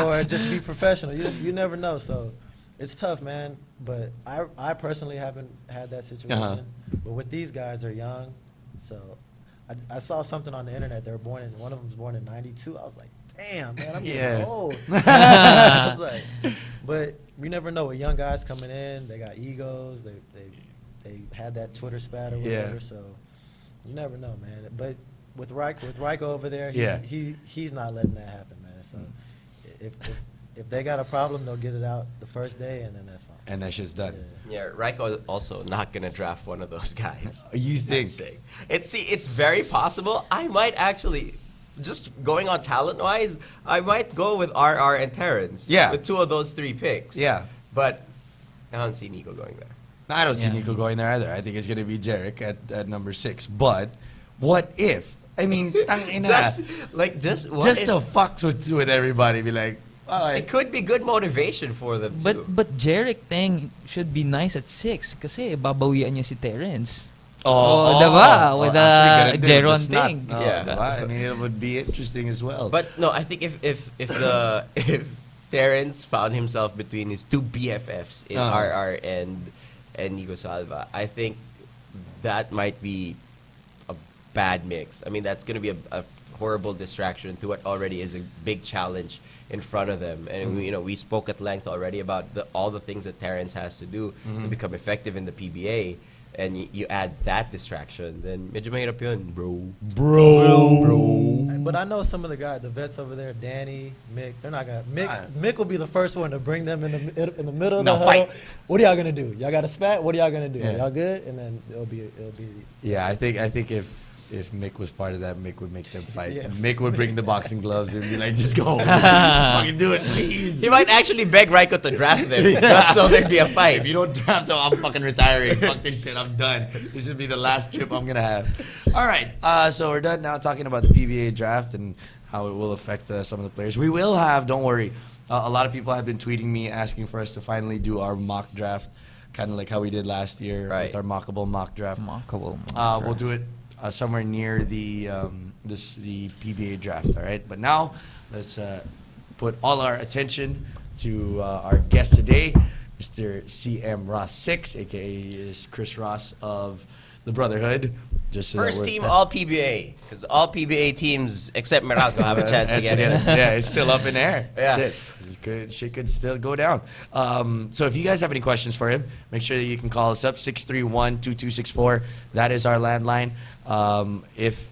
or just be professional. You never know. So it's tough, man. But I personally haven't had that situation. But with these guys, they're young. So I saw something on the internet. They were born in, one of them was born in '92. I was like, damn, man, I'm getting old. I was like, but you never know. With young guys coming in, they got egos. They had that Twitter spat or whatever. Yeah. So you never know, man. But with Ryko over there, Yeah. he's not letting that happen, man. So if they got a problem, they'll get it out the first day, and then that's fine. And that shit's done. Yeah, Raiko also not gonna draft one of those guys. You think? That's sick. It's very possible. I might actually, just going on talent wise, I might go with RR and Terrence. Yeah. With 2 of those 3 picks. Yeah. But I don't see Nico going there. I don't see Yeah. Nico going there either. I think it's going to be Jarek at number 6. But what if? I mean, Just what if- to fuck with everybody. Be like, it could be good motivation for them too. But Jerick Tang should be nice at 6 kasi babawian niya si Terrence. oh, diba? With actually, ganun din, Jeron the snot. thing. Yeah. Diba? I mean, it would be interesting as well. But no, I think if Terrence found himself between his 2 BFFs in RR and Nico Salva, I think that might be a bad mix. I mean, that's going to be a horrible distraction to what already is a big challenge in front of them. And we spoke at length already about all the things that Terrence has to do to become effective in the PBA. And you add that distraction, then medyo mahirap yun, bro. But I know some of the guys, the vets over there, Danny, Mick. They're not gonna. Mick will be the first one to bring them in the middle of the No, huddle. fight. What are y'all gonna do? Y'all got a spat? What are y'all gonna do? Yeah. Y'all good? And then it'll be. yeah, I think if Mick was part of that, Mick would make them fight. Yeah. And Mick would bring the boxing gloves and be like, just go. Just fucking do it, please. He might actually beg Raiko to draft them just so there'd be a fight. If you don't draft him, I'm fucking retiring. Fuck this shit, I'm done. This should be the last trip I'm gonna have. All right, so we're done now talking about the PBA draft and how it will affect some of the players. We will have, don't worry, a lot of people have been tweeting me asking for us to finally do our mock draft, kind of like how we did last year with our mockable mock draft. We'll do it somewhere near the PBA draft, all right? But now, let's put all our attention to our guest today, Mr. CM Ross 6, a.k.a. Chris Ross of the Brotherhood. Just so that First we're- team all PBA, because all PBA teams except Meralco have a chance to get in. Yeah, it's still up in the air. Yeah. Shit could still go down. So if you guys have any questions for him, make sure that you can call us up, 631-2264. That is our landline. If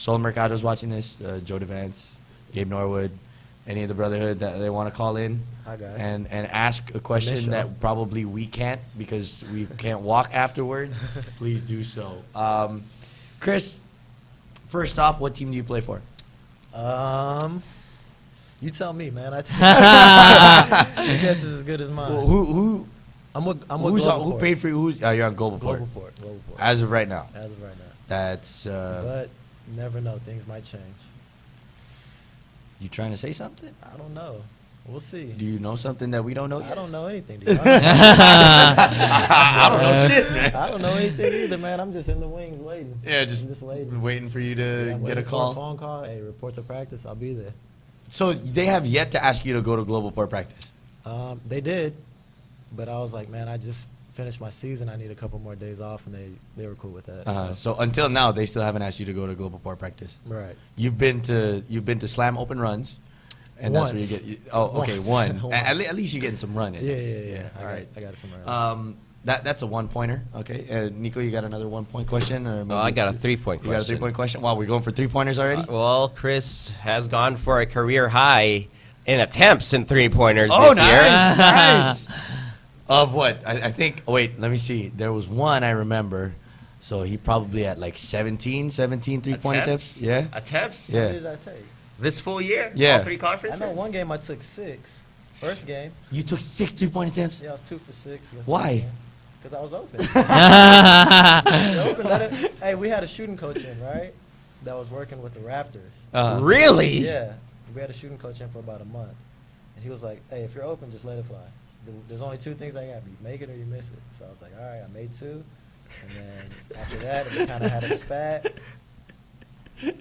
Sol Mercado's watching this, Joe DeVance, Gabe Norwood, any of the Brotherhood that they want to call in I got it. and ask a question Initial. that probably we can't because we can't walk afterwards, please do so. Chris, first off, what team do you play for? You tell me, man. I guess it's as good as mine. Well, who I'm with who paid for you? You're on Global Port. Global Port. As of right now. As of right now. That's But you never know. Things might change. you trying to say something? I don't know. We'll see. Do you know something that we don't know I yet? don't know anything. Dude. I don't know shit, man. I don't know anything either, man. I'm just in the wings waiting. Yeah, I'm just just waiting. waiting for you Yeah, to I'm get a waiting for call. phone call. Hey, report to practice. I'll be there. So they have yet to ask you to go to Global Port practice. They did, but I was like, man, I just finished my season. I need a couple more days off, and they were cool with that. So until now, they still haven't asked you to go to Global Port practice. Right. You've been to Slam Open runs, and that's where you Once. get. Oh, okay, Once. one. Once. At least you're getting some run in. Yeah. All right. I got it somewhere. That's a 1-pointer. Okay, Nico, you got another 1-point question, or maybe I got a two? 3-point You got a question. 3-point question. Wow, we're going for 3-pointers already. Well, Chris has gone for a career high in attempts in 3-pointers Oh, this year. nice. Of what? I think. Oh, wait, let me see. There was one I remember. So he probably had like 17 3-point attempts. Yeah. Attempts? How Yeah. many did I take? This full year? Yeah. All 3 I conferences? know one game I took 6. First game. You took 6 3-point attempts. Yeah, I was 2 for 6. Why? Because I was open. Hey, we had a shooting coach in, right? That was working with the Raptors. Really? Yeah, we had a shooting coach in for about a month, and he was like, "Hey, if you're open, just let it fly. There's only 2 things I got: you make it or you miss it." So I was like, "All right, I made 2," and then after that, we kind of had a spat,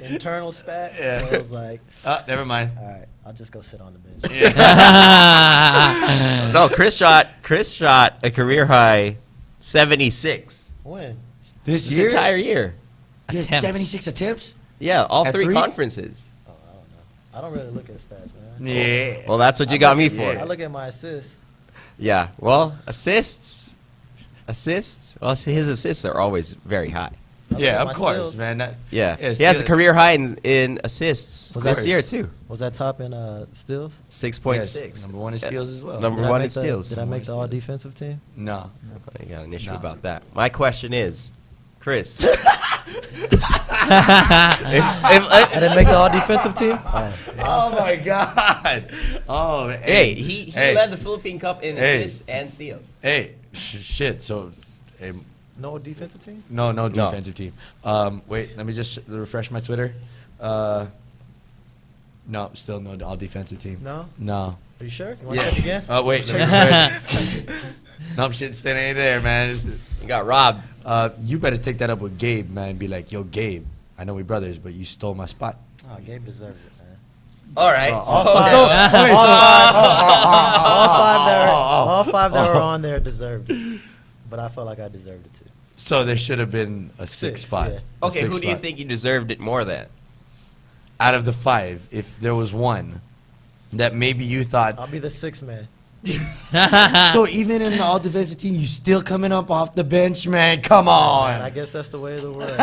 internal spat. Yeah. So I was like, Never mind. "All right, I'll just go sit on the bench." No, Chris shot a career high 76 When? This this year, entire year. you had Attempts. 76 attempts. Yeah, all At 3 3? conferences. Oh, I don't know. I don't really look at stats, man. Yeah. Well, that's what you I got look me at- for. I look at my assists. Yeah. Well, assists. Well, his assists are always very high. I look Yeah, at of my course, steals. man. Yeah. Yeah, He has a still- career high in assists Was this that- year too. Was that top in steals? 6.6. Yes, number 1 in steals as well. Number Did I 1 make in steals. Did I make the all defensive team? No. I got an issue No. about that. My question is, Chris. I didn't make the all defensive team. Oh my God. Oh. Hey, he Hey. led the Philippine Cup in Hey. assists and steals. Hey, shit. So, hey, No defensive team. no defensive team. Wait, let me just refresh my Twitter. No, still no all defensive team. No. No. Are you sure? You want to check again? Oh wait. Let me nope, shit, still ain't there, man. You got robbed. You better take that up with Gabe, man. Be like, yo, Gabe. I know we brothers, but you stole my spot. Oh, Gabe deserves it, man. All right. Oh, so- All five that were on there deserved it, but I felt like I deserved it too. So there should have been a 6 Six, spot. yeah. A Okay, six who do you spot. think you deserved it more than? Out of the 5, if there was one that maybe you thought. I'll be the 6th man. So even in the all defensive team, you still coming up off the bench, man. Come And I on, guess that's the way of the world.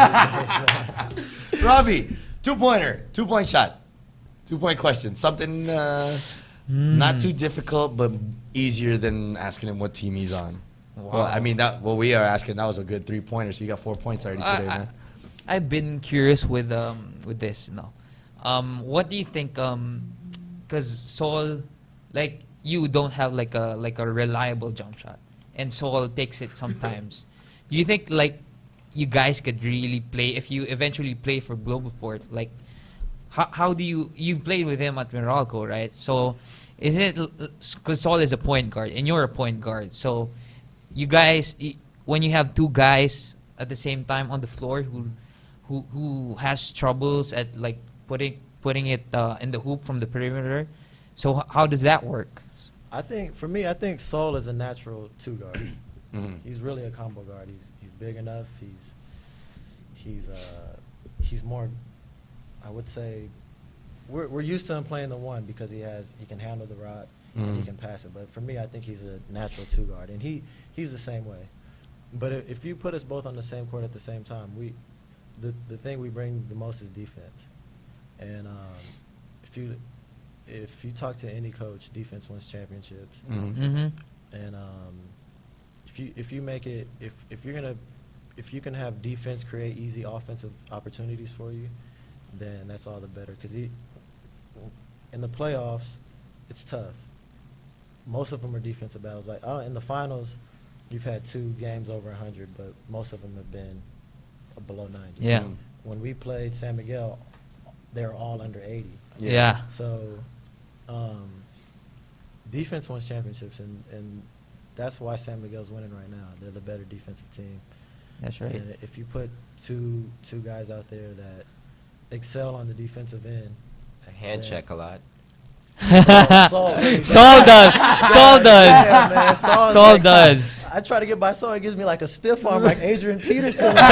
Robbie. 2-pointer, 2-point shot, 2-point question. Something not too difficult, but easier than asking him what team he's on. Well, I mean that. What we are asking, that was a good 3-pointer. So you got 4 points already today, man. I've been curious with this, what do you think? Because Sol, like you don't have like a reliable jump shot, and Sol takes it sometimes. Do you think like you guys could really play if you eventually play for Global Port? Like, how do you've played with him at Meralco, right? So, isn't it because Sol is a point guard and you're a point guard, so you guys when you have 2 guys at the same time on the floor who has troubles at like putting it in the hoop from the perimeter. So how does that work? I think Sol is a natural 2 guard. Mhm. He's really a combo guard. He's big enough. He's more. I would say we're used to him playing the 1 because he can handle the rock and he Mhm. can pass it. But for me, I think he's a natural 2 guard, and he's the same way. But if you put us both on the same court at the same time, the thing we bring the most is defense. And if you talk to any coach, defense wins championships. Mm-hmm. And if you can have defense create easy offensive opportunities for you, then that's all the better. Because in the playoffs, it's tough. Most of them are defensive battles. Like in the finals, you've had 2 games over 100, but most of them have been below 90. Yeah. When we played San Miguel, they were all under 80. Yeah. So defense wins championships, and that's why San Miguel's winning right now. They're the better defensive team. That's right. And if you put two guys out there that excel on the defensive end, A hand check a lot. Saul does. Saul does. Yeah, man, Saul Saul does. I try to get by Saul. It gives me like a stiff arm, like Adrian Peterson. But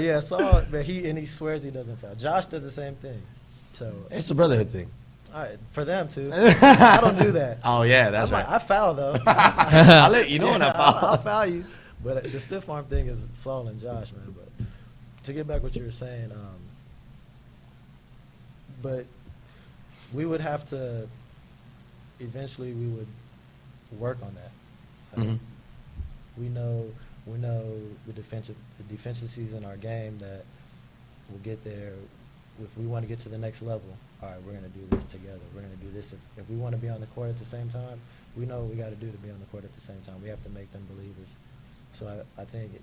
yeah, Saul, but he swears he doesn't foul. Josh does the same thing. So It's a brotherhood thing. for them too. I don't do that. Oh yeah, that's right. I foul though. I'll let you know when I foul. I'll foul you. But the stiff arm thing is Saul and Josh, man. But to get back what you were saying, but we would have to eventually we would work on that. Mhm. We know the deficiencies in our game that we'll get there. If we want to get to the next level, all right, we're going to do this together. We're going to do this. If we want to be on the court at the same time, we know what we got to do to be on the court at the same time. We have to make them believers. So I think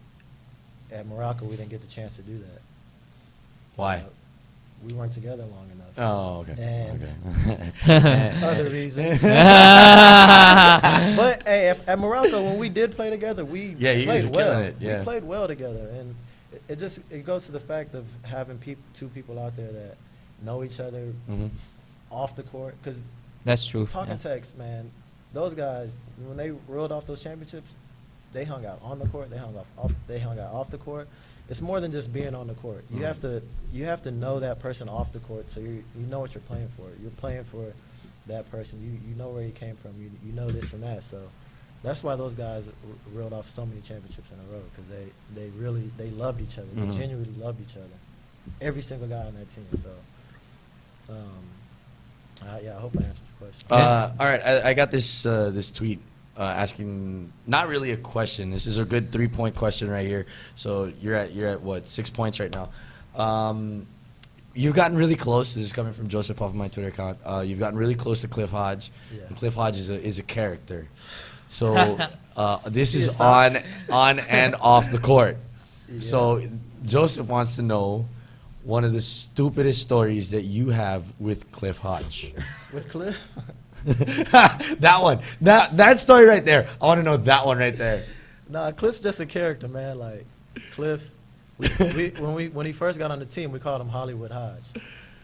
at Morocco we didn't get the chance to do that. Why? We weren't together long enough. Oh, okay. And Okay. other reasons. But hey, at Morocco, when we did play together, we Yeah, you guys played were well. killing it, yeah. We played well together, and it goes to the fact of having two people out there that know each other Mhm. off the court. Because That's true. talking text, man, those guys when they reeled off those championships, they hung out on the court. They hung out off the court. It's more than just being on the court. You have to know that person off the court, so you know what you're playing for. You're playing for that person. You know where he came from. You know this and that. So that's why those guys reeled off so many championships in a row, because they loved each other. Mhm. They genuinely loved each other. Every single guy on that team. So yeah, I hope I answered your question. All right, I got this tweet asking not really a question. This is a good 3-point question right here. So you're at what 6 points right now. You've gotten really close. This is coming from Joseph off of my Twitter account. You've gotten really close to Cliff Hodge. Yeah. And Cliff Hodge is a character. So this is sucks. on and off the court. Yeah. So Joseph wants to know one of the stupidest stories that you have with Cliff Hodge. With Cliff. That one. That story right there. I want to know that one right there. Nah, Cliff's just a character, man. Like Cliff, when he first got on the team, we called him Hollywood Hodge.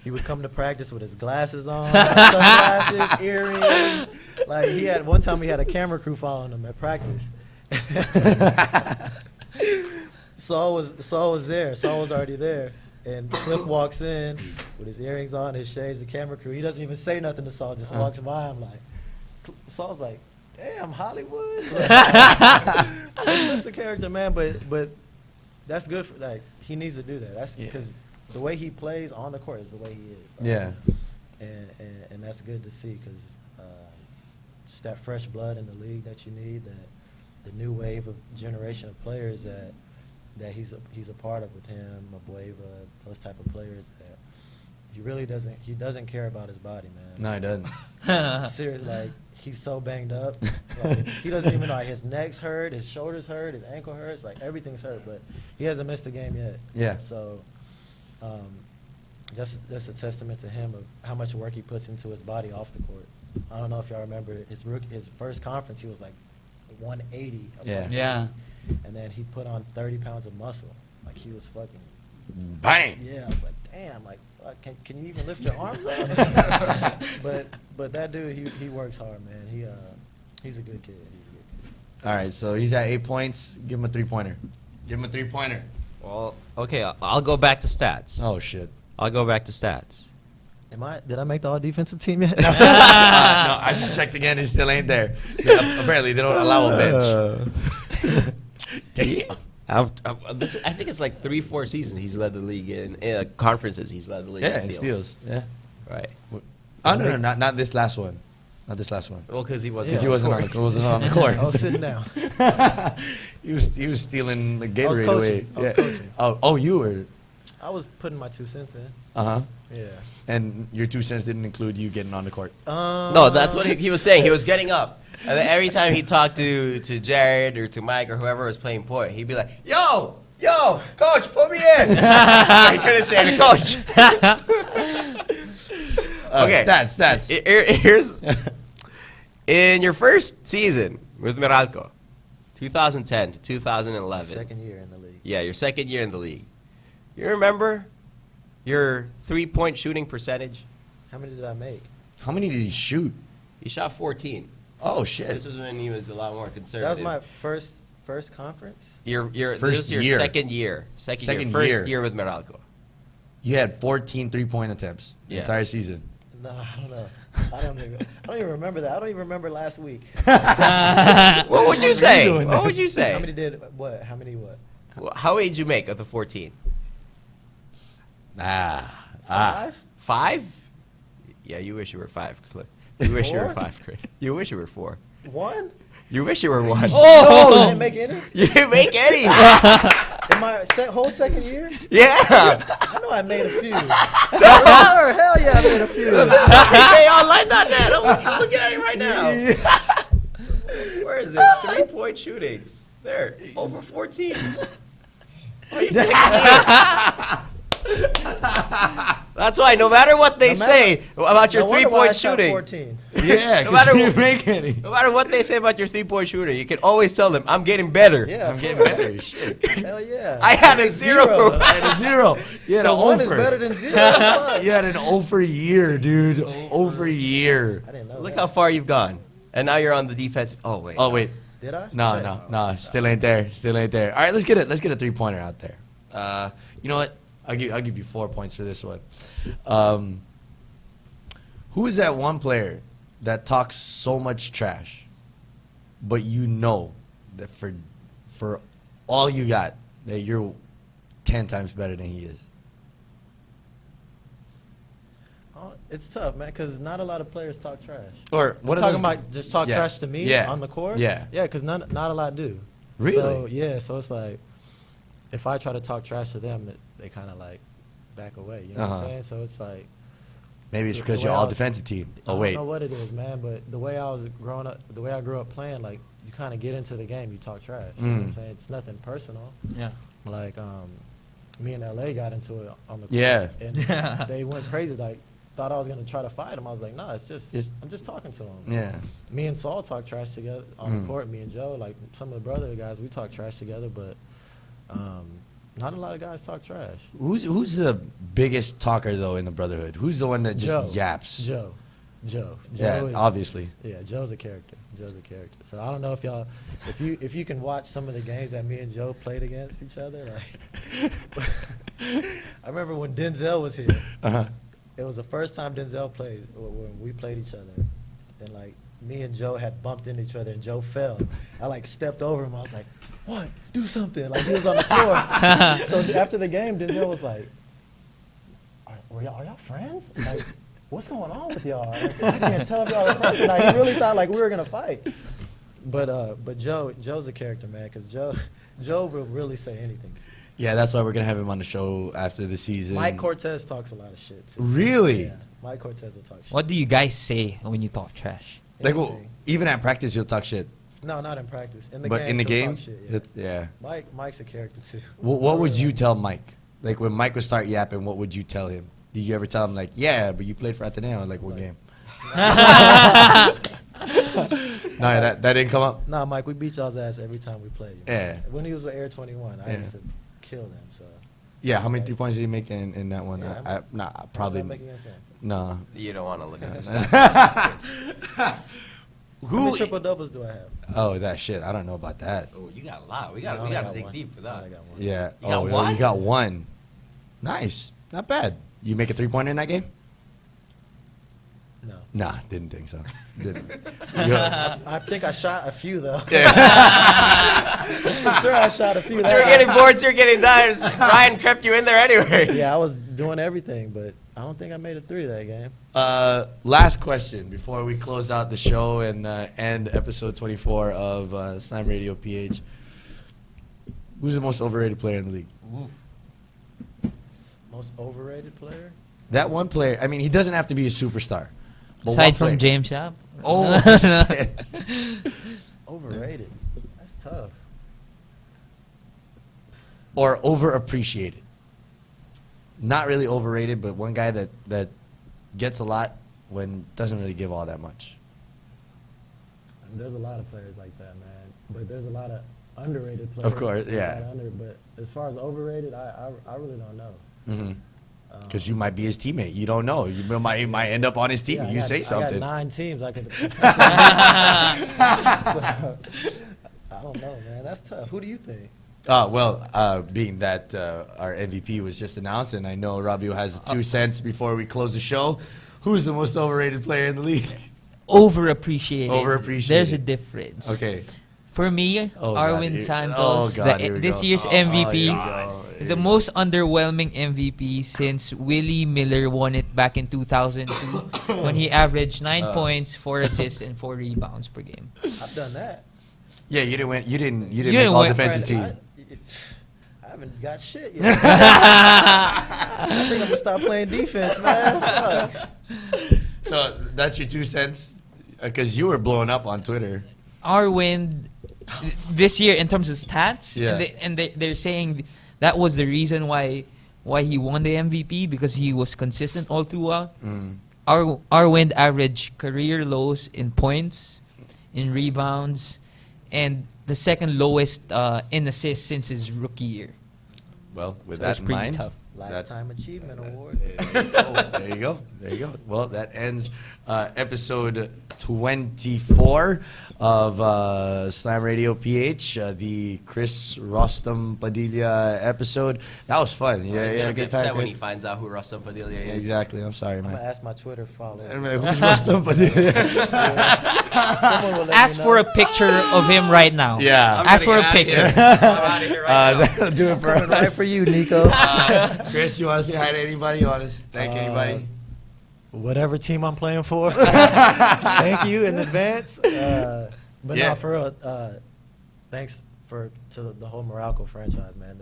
He would come to practice with his glasses on, sunglasses, earrings. Like one time he had a camera crew following him at practice. Saul was there. Saul was already there. And Cliff walks in with his earrings on, his shades, the camera crew. He doesn't even say nothing to Saul, just walks by him like. Saul's like, damn, Hollywood. Cliff's a character, man, but that's good for, like, he needs to do that. That's because the way he plays on the court is the way he is. Yeah. And that's good to see, because just that fresh blood in the league that you need, the new wave of generation of players that he's a part of with him, Mabueva, those type of players that he doesn't care about his body, man. No, he doesn't. Seriously, like he's so banged up. Like, he doesn't even know, like, his neck's hurt, his shoulders hurt, his ankle hurts, like everything's hurt, but he hasn't missed a game yet. Yeah. So that's a testament to him of how much work he puts into his body off the court. I don't know if y'all remember his first conference, he was like 180. Yeah. Yeah. And then he put on 30 pounds of muscle. Like he was fucking. Bang. Yeah, I was like, damn, like, can you even lift your arms up? but that dude, he works hard, man. He's a good kid. All right, so he's at 8 points. Give him a 3-pointer. Give him a 3-pointer. Well, okay, I'll go back to stats. Oh shit. I'll go back to stats. Did I make the all defensive team yet? No, I just checked again. He still ain't there. Apparently, they don't allow a bench. Damn. I think it's like 3-4 seasons he's led the league in conferences. He's led the league Yeah, in in steals. steals. Yeah. Right. Oh no, not this last one. Not this last one. Well, because he wasn't. Because he wasn't on the court. I was sitting down. He was stealing the Gatorade I was coaching. away. I was Yeah. coaching. Oh, you were. I was putting my 2 cents in. Uh-huh. Yeah. And your 2 cents didn't include you getting on the court. No, that's what he was saying. He was getting up. And then every time he talked to Jared or to Mike or whoever was playing point, he'd be like, yo, coach, put me in. He couldn't say it to coach. Okay. Stats. Here's in your first season with Meralco, 2010 to 2011. Second year in the league. Yeah, your second year in the league. You remember your 3-point shooting percentage? How many did I make? How many did he shoot? He shot 14. Oh shit. This was when he was a lot more That conservative. was my first conference. Your First this was your year. second year. Second First year. year with Meralco. You had 14 3-point attempts the Yeah. entire season. No, I don't know. I don't even remember that. I don't even remember last week. What would you say? doing What that? would you say? How many did what? How many what? How many did you make of the 14? Five? 5? Yeah, you wish you were 5, Cliff. You wish you were 4? 5, Chris. You wish you were 4. 1? You wish you were 1. Oh, you didn't make any? You didn't make any. In my whole second year? Yeah. I know I made a few. Hell yeah, I made a few. PBAOnline.net. I'm looking at it right now. Where is it? 3-point shooting. There. Over 14. Why you taking it? That's why no matter what they say about your No wonder why I 3-point shot shooting, 14. Yeah, No matter because you what- didn't make any. no matter what they say about your 3-point shooter, you can always tell them, I'm getting better. Yeah, I'm getting better. Shit. hell yeah. I had a 0. I had a 0. You had So an 1 is over. better than 0. Fuck. You had an over year, dude. Over year. I didn't know Look that. how far you've gone. And now you're on the defense. Oh, wait. Oh wait. Did I? No, Check. no. Still ain't there. Still ain't there. All right, let's get it. Let's get a 3-pointer out there. You know what? I'll give you 4 points for this one. Who is that one player that talks so much trash, but you know that for all you got, that you're 10 times better than he is? Oh, it's tough, man, because not a lot of players talk trash. Or what are Talking those? about just talk Yeah. trash to me Yeah. on the court? Yeah. Yeah, because not a lot do. Really? So, yeah, so it's like, if I try to talk trash to them, they kind of like back away. You know what Uh-huh. I'm saying? So it's like, Maybe it's the because way you're I all was- defensive team. I Oh wait. don't know what it is, man, but the way I was growing up, the way I grew up playing, like, you kind of get into the game, you talk trash. You know what I'm Mm. saying? It's nothing personal. Yeah. Like, me and LA got into it on the court. Yeah. And they went crazy, like, thought I was going to try to fight him. I was like, no, It's- I'm just talking to him. Yeah. Me and Saul talk trash together on Mm. the court. Me and Joe, like some of the brother guys, we talk trash together. But not a lot of guys talk trash. Who's the biggest talker though in the brotherhood? Who's the one that just Joe. yaps? Joe Yeah, is, obviously. Yeah, Joe's a character. So I don't know if you can watch some of the games that me and Joe played against each other. Like, I remember when Denzel was here. Uh-huh. It was the first time Denzel played when we played each other, and like me and Joe had bumped into each other, and Joe fell. I like stepped over him. I was like, "What? Do something!" Like he was on the floor. So after the game, Denzel was like, "Are y'all friends? Like, what's going on with y'all? Like, I can't tell if y'all are friends." Like he really thought like we were gonna fight. But Joe's a character, man, because Joe will really say anything. Yeah, that's why we're gonna have him on the show after the season. Mike Cortez talks a lot of shit too. Really? Yeah, Mike Cortez will talk shit. What do you guys say when you talk trash? Like, well, Anything. even at practice, he'll talk shit. No, not in practice. In the But game, in the he'll game, talk shit, yeah. yeah. Mike's a character too. What would you tell Mike? Like when Mike would start yapping, what would you tell him? Did you ever tell him like, yeah, but you played for Ateneo? Like what Like- game? No, that didn't come up. Nah, Mike, we beat y'all's ass every time we played. Yeah. When he was with Air 21, I Yeah. used to kill them. So Yeah, how many 3 points did he make in that one? Yeah, Probably I'm not making any sense. no. You don't want to look at the stats. How Who? many triple doubles do I have? Oh, that shit. I don't know about that. Oh, you got a lot. We I got only to got dig one. deep for I that. only got one. Yeah. You got oh, one? you got one. Nice. Not bad. You make a 3-pointer in that game? No. Nah, didn't think so. Didn't. I think I shot a few though. For Yeah. sure, I shot a few. You're getting boards, you're getting dimes. Ryan crept you in there anyway. Yeah, I was doing everything, but I don't think I made a 3 that game. Last question before we close out the show and end episode 24 of Slam Radio PH. Who's the most overrated player in the league? Most overrated player? That one player. I mean, he doesn't have to be a superstar. But Aside one from player. James Yap. Oh shit! Overrated. That's tough. Or overappreciated. Not really overrated, but one guy that gets a lot when doesn't really give all that much. There's a lot of players like that, man. But there's a lot of underrated players. Of course, There's a yeah. lot of but as far as overrated, I really don't know. Mm-hmm. Because you might be his teammate. You don't know. You might end up on his team. Yeah, You say something. I got 9 teams I could. I don't know, man. That's tough. Who do you think? Being that our MVP was just announced, and I know Rabio has 2 cents before we close the show. Who's the most overrated player in the league? Overappreciated. Overappreciated. There's a difference. Okay. For me, Oh, God, Arwin here- Santos, oh, God, here we this go. year's Oh, MVP, here we go. is the most underwhelming MVP since Willie Miller won it back in 2002 when he averaged 9 points, 4 assists, and 4 rebounds per game. I've done that. Yeah, you didn't win. You didn't didn't make all win. defensive team. I haven't got shit yet. I think I'm gonna stop playing defense, man. Fuck. So that's your 2 cents, because you were blowing up on Twitter. Arwin, this year in terms of stats, Yeah. they're saying that was the reason why he won the MVP, because he was consistent all throughout. Arwin averaged career lows in points, in rebounds, and the second lowest in assists since his rookie year. Well, with So it's that in pretty mind, tough. Lifetime Achievement Award. There you go. There you go. Well, that ends episode 24 of Slam Radio PH, the ChrisRosstumPadilla episode. That was fun. He's Yeah, gonna yeah, be good upset time. when Chris. he finds out who RosstumPadilla is. Exactly. I'm sorry, I'm gonna man. ask my Twitter followers. I'm like, who's RosstumPadilla? Someone will let Ask me for know. a picture of him right now. Yeah. Ask for a picture. I'm out of here right now. That'll do it for Coming right us. for you, Nico. Chris, you want to say hi to anybody? You want to thank anybody? Whatever team I'm playing for. Thank you in advance. But Yeah. no, for real. Thanks to the whole Morocco franchise, man.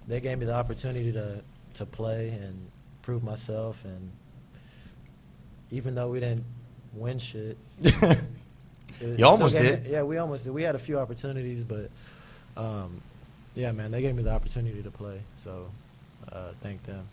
They gave me the opportunity to play and prove myself, and even though we didn't win shit, You almost still gave did. me- yeah, we almost did. We had a few opportunities, but yeah, man, they gave me the opportunity to play. So thank them.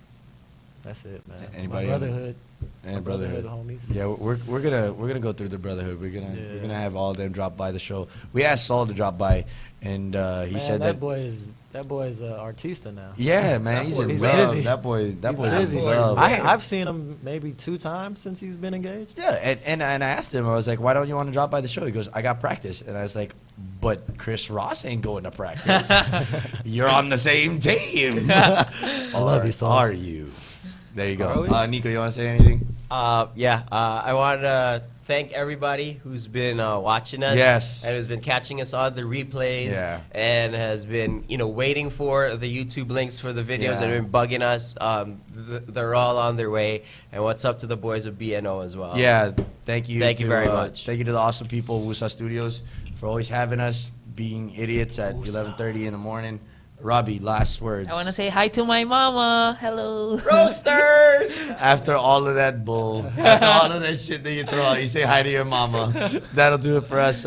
That's it, man. Anybody My else? brotherhood. And My brotherhood. homies. Yeah, we're gonna go through the brotherhood. We're gonna have all of them drop by the show. We asked Saul to drop by, and he Man, said that boy is artista now. yeah, man, he's in He's love. busy. That boy's busy. in love. I've seen him maybe 2 times since he's been engaged. Yeah, and I asked him, I was like, why don't you want to drop by the show? He goes, I got practice. And I was like, but Chris Ross ain't going to practice. You're on the same team. I love you, Saul. Are you? There you Are we? go. Nico, you want to say anything? I wanted to thank everybody who's been watching us. Yes. And who's been catching us on the replays. Yeah. And has been, waiting for the YouTube links for the videos Yeah. that have been bugging us. They're all on their way. And what's up to the boys of BNO as well. Yeah, thank you. Thank you very much. Thank you to the awesome people of Wusa Studios for always having us, being idiots at 11:30 in the morning. Robbie, last words. I want to say hi to my mama. Hello. Roasters! After all of that bull, after all of that shit that you throw out, you say hi to your mama. That'll do it for us.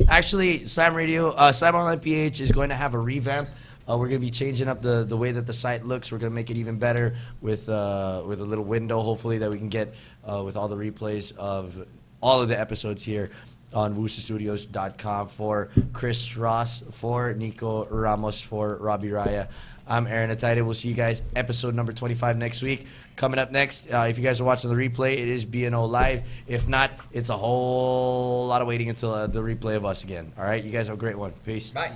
Actually, Slam Online PH is going to have a revamp. We're going to be changing up the way that the site looks. We're going to make it even better with a little window, hopefully, that we can get with all the replays of all of the episodes here on WoosaStudios.com. For Chris Ross, for Nikko Ramos, for Robi Raya, I'm Aaron Atayde. We'll see you guys episode number 25 next week. Coming up next, if you guys are watching the replay, it is BNO Live. If not, it's a whole lot of waiting until the replay of us again. All right? You guys have a great one. Peace. Bye.